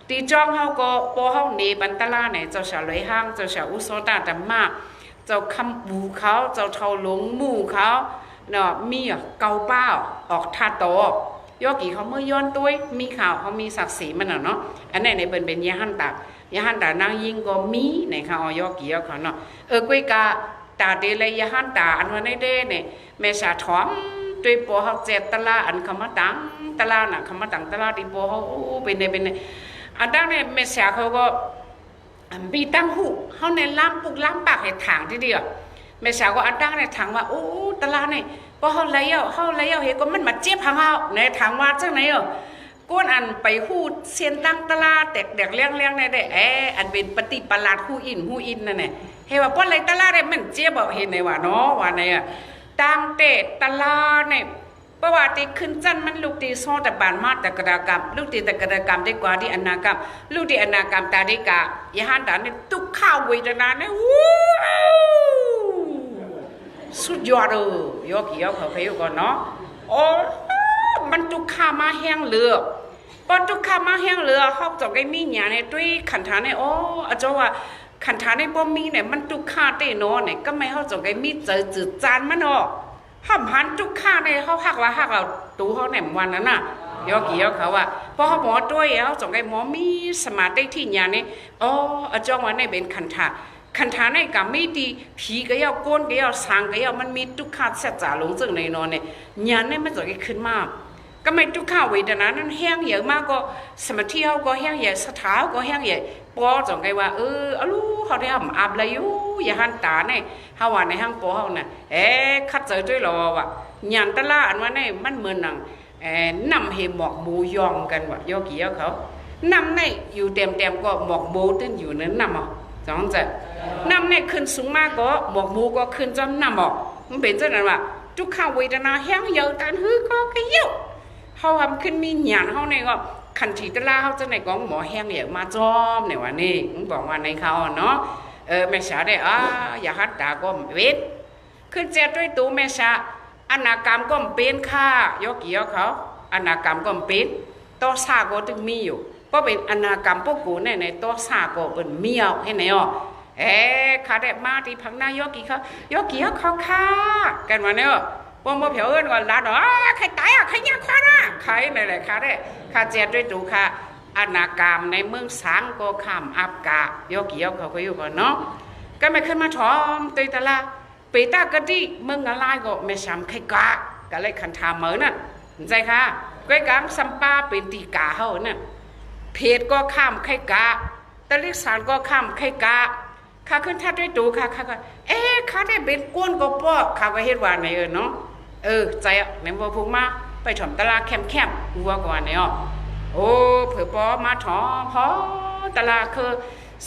ตีจ้องเขาก็พอเขาเนบันตลาเนี่ยเจ้าชาวเลยห้างเจ้าชาวอุโสตาดำมากเจ้าคำบูเขาเจ้าเท่าหลงมู่เขา เนาะมีเกาเป้าออกท่าโตยอกี่เขาเมื่อย้อนตัวมีข่าวเขามีศักดิ์ศรีมันเนาะอันนี้ในเป็นยาหันตายาหันตานางยิงก็มีในข่าวยอกี่เขาเนาะกุ้ยกาตาเดเลยยาหันตาอันวันนี้เด้เนี่ยแม่ชาถอมตัวปอเขาเจ็ดตลาอันคำว่าตังตลาน่ะคำว่าตังตลาที่ปอเขาเป็นเนี่ยอันดังเนี่ยแม่ชาเขาก็มีตั้งหูเขาในล้ำปุกล้ำปากให้ถังทีเดียวแม่ชาก็อันดังเนี่ยถังว่าโอ้ตลาเนี่ยพอเขาเลี้ยวเห็นก็มันมาเจ็บพังเอาในถังว่าจังไหนก้นอันไปหูเสียนตั้งตลาแตกเด็กเลี้ยงในได้อันเป็นปฏิปลาดหูอินนั่นแหละเห็นว่าป้อนอะไรตลาเนี่ยมันเจ็บเห็นในว่าเนาะว่าในตั้งเตะตลาเนี่ยเพราะว่าที่ขึ้นจันมันลูกที่ซ้อแต่บานมาแต่กระดากรรมลูกที่แต่กระดากรรมได้กว่าที่อนากรรมลูกที่อนากรรมตาได้กะยาหันตาเนี่ยตุกข้าวเวทนาเนี่ยสุดยอดเลยยกเกี่ยวเขาเกี่ยวก่อนเนาะโอ้มันตุกข้ามาแห้งเรือพอตุกข้ามาแห้งเรือเขาจะได้มีอย่างเนี่ยด้วยขันธาเนี่ยโอ้อาจารย์ว่าขันธาเนี่ยบ่มีเนี่ยมันตุกข้าเตโนเนี่ยก็ไม่เขาจะได้มีเจอจืดจานมันเนาะห้ามหันตุกข้าเนี่ยเขาหักเราตู้เขาเนี่ยวันนั้นน่ะยกเกี่ยวเขาว่าพอเขาหมอด้วยเขาจะได้หมอมีสมาธิที่อย่างนี้โอ้อาจารย์ว่าเนี่ยเป็นขันธาขันธาในกับไม่ดีผีก็ยาวก้นก็ยาวสางก็ยาวมันมีทุกขาเสียจ่าลงจึงในนอนเนี่ยยันเนี่ยมันจะขึ้นมาก็ไม่ทุกขาเวทนานั้นแห้งเยอะมากก็สมาธิเขาก็แห้งเยอะสถาก็แห้งเยอะปอจังไงว่าอลูเขาได้ทำอาบเลยอยู่อย่าหันตาเนี่ยเขาว่าในห้างปอเขาเนี่ยคัดเจอด้วยหรอวะยันตะล่าอันว่าเนี่ยมันเหมือนหนังนำเหหมอกหมูยองกันวะยอกี่ยอเขานำเนี่ยอยู่เต็มก็หมอกหมูตึ้งอยู่นั้นนำอ่ะจังจะน้ำเนี่ยขึ้นสูงมากก็หมอกหมูก็ขึ้นจำน้ำออกมันเป็นเช่นนั้นว่าทุกข้าวเวทนาแห้งเยอะการฮื้อก็เยอะเขาทำขึ้นมีหยาดเขาเนี่ยก็ขันถีตะลาเขาจะในกองหมอแห้งเยอะมาจอมเนี่ยว่านี่บอกว่าในเขาเนาะแม่ชาได้อย่าหัดตาก็เวทขึ้นเจ็ดด้วยตัวแม่ชาอนาคามก็เป็นค่ายกเกี่ยวเขาอนาคามก็เป็นต่อซาก็ถึงมีอยู่เพราะเป็นอนาคามพวกกูเนี่ยในตัวซาก็เป็นเมียวให้ไหนข้าได้มาที่พังหน้ายกกี่เขาค่ะกันมาเนี่ยพวกมาเผาเอิญก่อนลาดใครตายใครยากคว้านะใครไหนแหละข้าได้ข้าเจ็ดด้วยตัวค่ะอนาคามในเมืองสังก็ข้ามอับกายกกี่เขาอยู่ก่อนเนาะก็ไม่ขึ้นมาถอมตีตะลาปีตากะดิเมืองอะไรก็ไม่ซ้ำใครกะก็เลยคันทาเหมือนน่ะใจค่ะก้อยกังสัมปาเป็นตีกาเขาเนี่ยเพจก็ข้ามใครกะตะลิสานก็ข้ามใครกะข้าขึ้นทัดด้วยตูข้าก็ข้าได้เป็นก้นก็ป้อข้าก็เฮ็ดว่าไหนเนาะใจในบัวพุ่งมาไปถมตลาดแคมวัวกว่าไหนโอ้เผื่อป้อมาถอพอตลาดคือ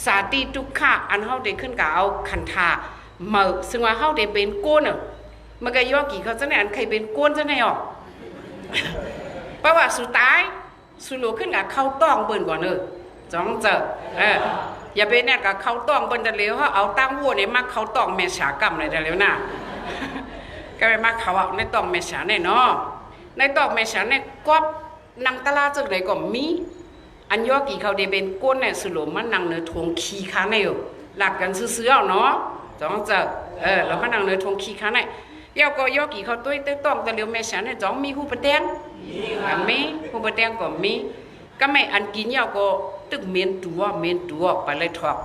สาติทุกข้าอันเฮาได้ขึ้นกับเอาขันธาเมื่อซึ่งว่าเฮาได้เป็นก้นมันก็ยอกี่เขาจะไหนอันใครเป็นก้นจะไหนเพราะว่าสุดท้ายสุโลขึ้นกับเข้าต้องเบิ่นก่อนจ้องเจออย่าไปเนี่ยกับเขาต้องบนตะเลียวเขาเอาตั้งวัวเนี่ยมาเขาต้องเมษากรรมเลยตะเลียวน่ะก็ไปมาเขาเอาในต้องเมษาเนี่ยเนาะในต้องเมษาเนี่ยก็นางตลาดจังไหนก็มีอันยอกี่เขาได้เป็นก้นเนี่ยสุโลมันนางเนื้อทงขี้ค้าเนี่ยหลักกันซื้อๆเนาะจ้องเจอแล้วมันนางเนื้อทงขี้ค้าเนี่ยยอก็ยอกี่เขาตุ้ยต้องตะเลียวเมษาเนี่ยจ้องมีหูปะแดงมีหูปะแดงก็มีก็ไม่อันกินยาก็ตึกเมนตัวไปเลยถอก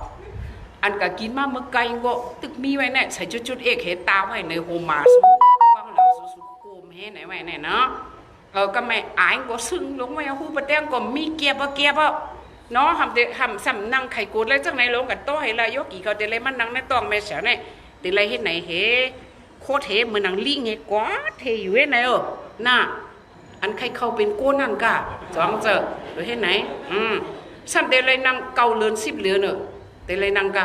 อันก็กินมาเมื่อไกลก็ตึกมีไว้เนี่ยใส่จุดเอกเห็ดตาไว้ในโฮมาสฟังเราสุดโกมเห็นไหนไว้เนี่ยเนาะก็ไม่อายก็ซึ่งลงไว้หูปะแดงก็มีเกียบเนาะทำสำนังไข่กูดเลยจังไหนลงกันโตให้ละยกกี่เขาเดเลยมันนังในต้องแม่เสียเนี่ยเดเลยเห็นไหนเฮโคตรเฮเหมือนนังลิงเฮกว่าเทอยู่ไหนน่ะอันใครเข้าเป็นโก้นั่นกะจ้องเจอหรือเห็นไหนสัมเดเลยนั่งเกาเลือน10 เหลือเนอะเดเลยนั่งกะ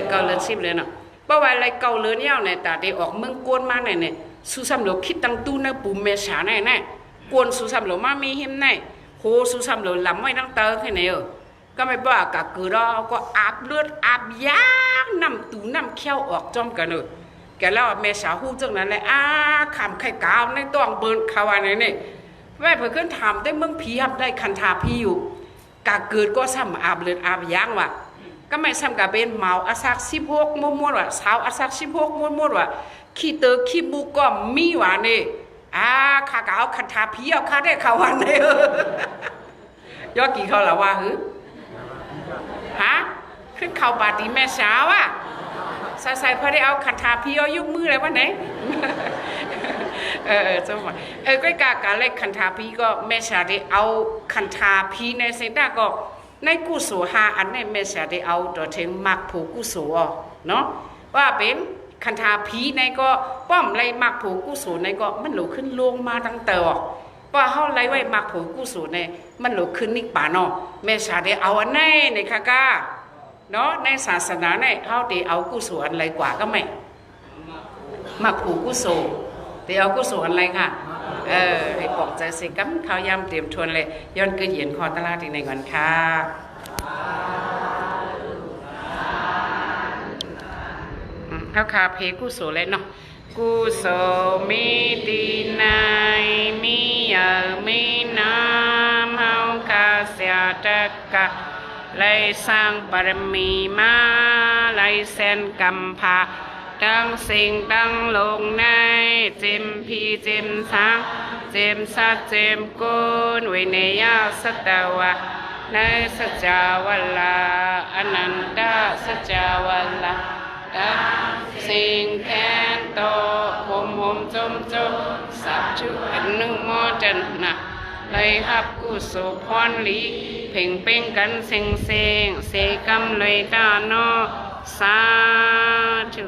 เกาเลือน10 เหลือเนอะเพราะว่าอะไรเกาเลือนยาวเนี่ยแต่ได้ออกเมืองโกนมาเนี่ยสุสามหลวคิดตั้งตู้ในปุ่มเมษาเนี่ยโกนสุสามหลวมามีหิมเนี่ยโหสุสามหลวลำไม่ตั้งเตอแค่ไหนก็ไม่บอกกะกือเราก็อาบเลือดอาบยางน้ำตูน้ำเขี้ยวออกจอมกันแกแล้วเมษาหูจังนั้นเลยขำไข่กาวในต้องเบิร์นขาวานนี่แม่เพื่อขึ้นถามได้เมืองผีทำได้คันธาพี่อยู่กะเกิดก็ซ้ำอาบเลือดอาบยางว่ะ ก็ไม่ซ้ำกับเป็นเมาอาศัก16ม้วนๆว่าสาวอาศัก16ม้วนๆว่าขี้เตอขี้บุกก็มีว่านี่ข้าก็เอาคันทาผีเอาข้าได้เขาวันนี่ยอกี่เขาละว่าหือฮะขึ้นเขาปาตีแม่สาวอ่ะใส่พอได้เอาคันทาผีเอายุกมือเลยวันไหนเจ้าหมก็กาเล็กคันทาพีก็แม่ชาได้เอาคันทาพีในเซนต้าก็ในกุศล5อันในแม่ชาได้เอาตัวเทงมักผูกุศลเนาะว่าเป็นคันทาพีในก็ป้อมไรมักผูกุศลในก็มันหลุดขึ้นลงมาตั้งแต่ว่าเฮาไรไว้มักผูกุศลในมันหลุดขึ้นนิป่าเนาะแม่ชาได้เอาอันไหนในค่ะก้าเนาะในศาสนาในเฮาได้เอากุศลอะไรกว่าก็ไม่มักผูกุศลเดี๋ยวกุศลอะไรค่ะให้ปอกใจสิกัมเขายำเตรียมทวนเลยย้อนเกิดเหยียนคอตลาดที่ในก่อนค่ะเขาคาเพกุศลเลยเนาะกุศลมีดีนายมีมีน้ำเฮาคาเสียตะกะไลสร้างบารมีมาไลเส้นกำพาตั้งสิ่งตั้งลงในเจมพีเจมสังเจมสัจเจมกุลวิเนยสัตวะในสัจจาวลาอนันตสัจจาวลาตั้งสิ่งแทนโตหมจมสัจจุอันนึงโมจันนะเลยฮับกุศลพรลีเพ่งเป่งกันเซ็งเสกำเลยตาโนสาธุ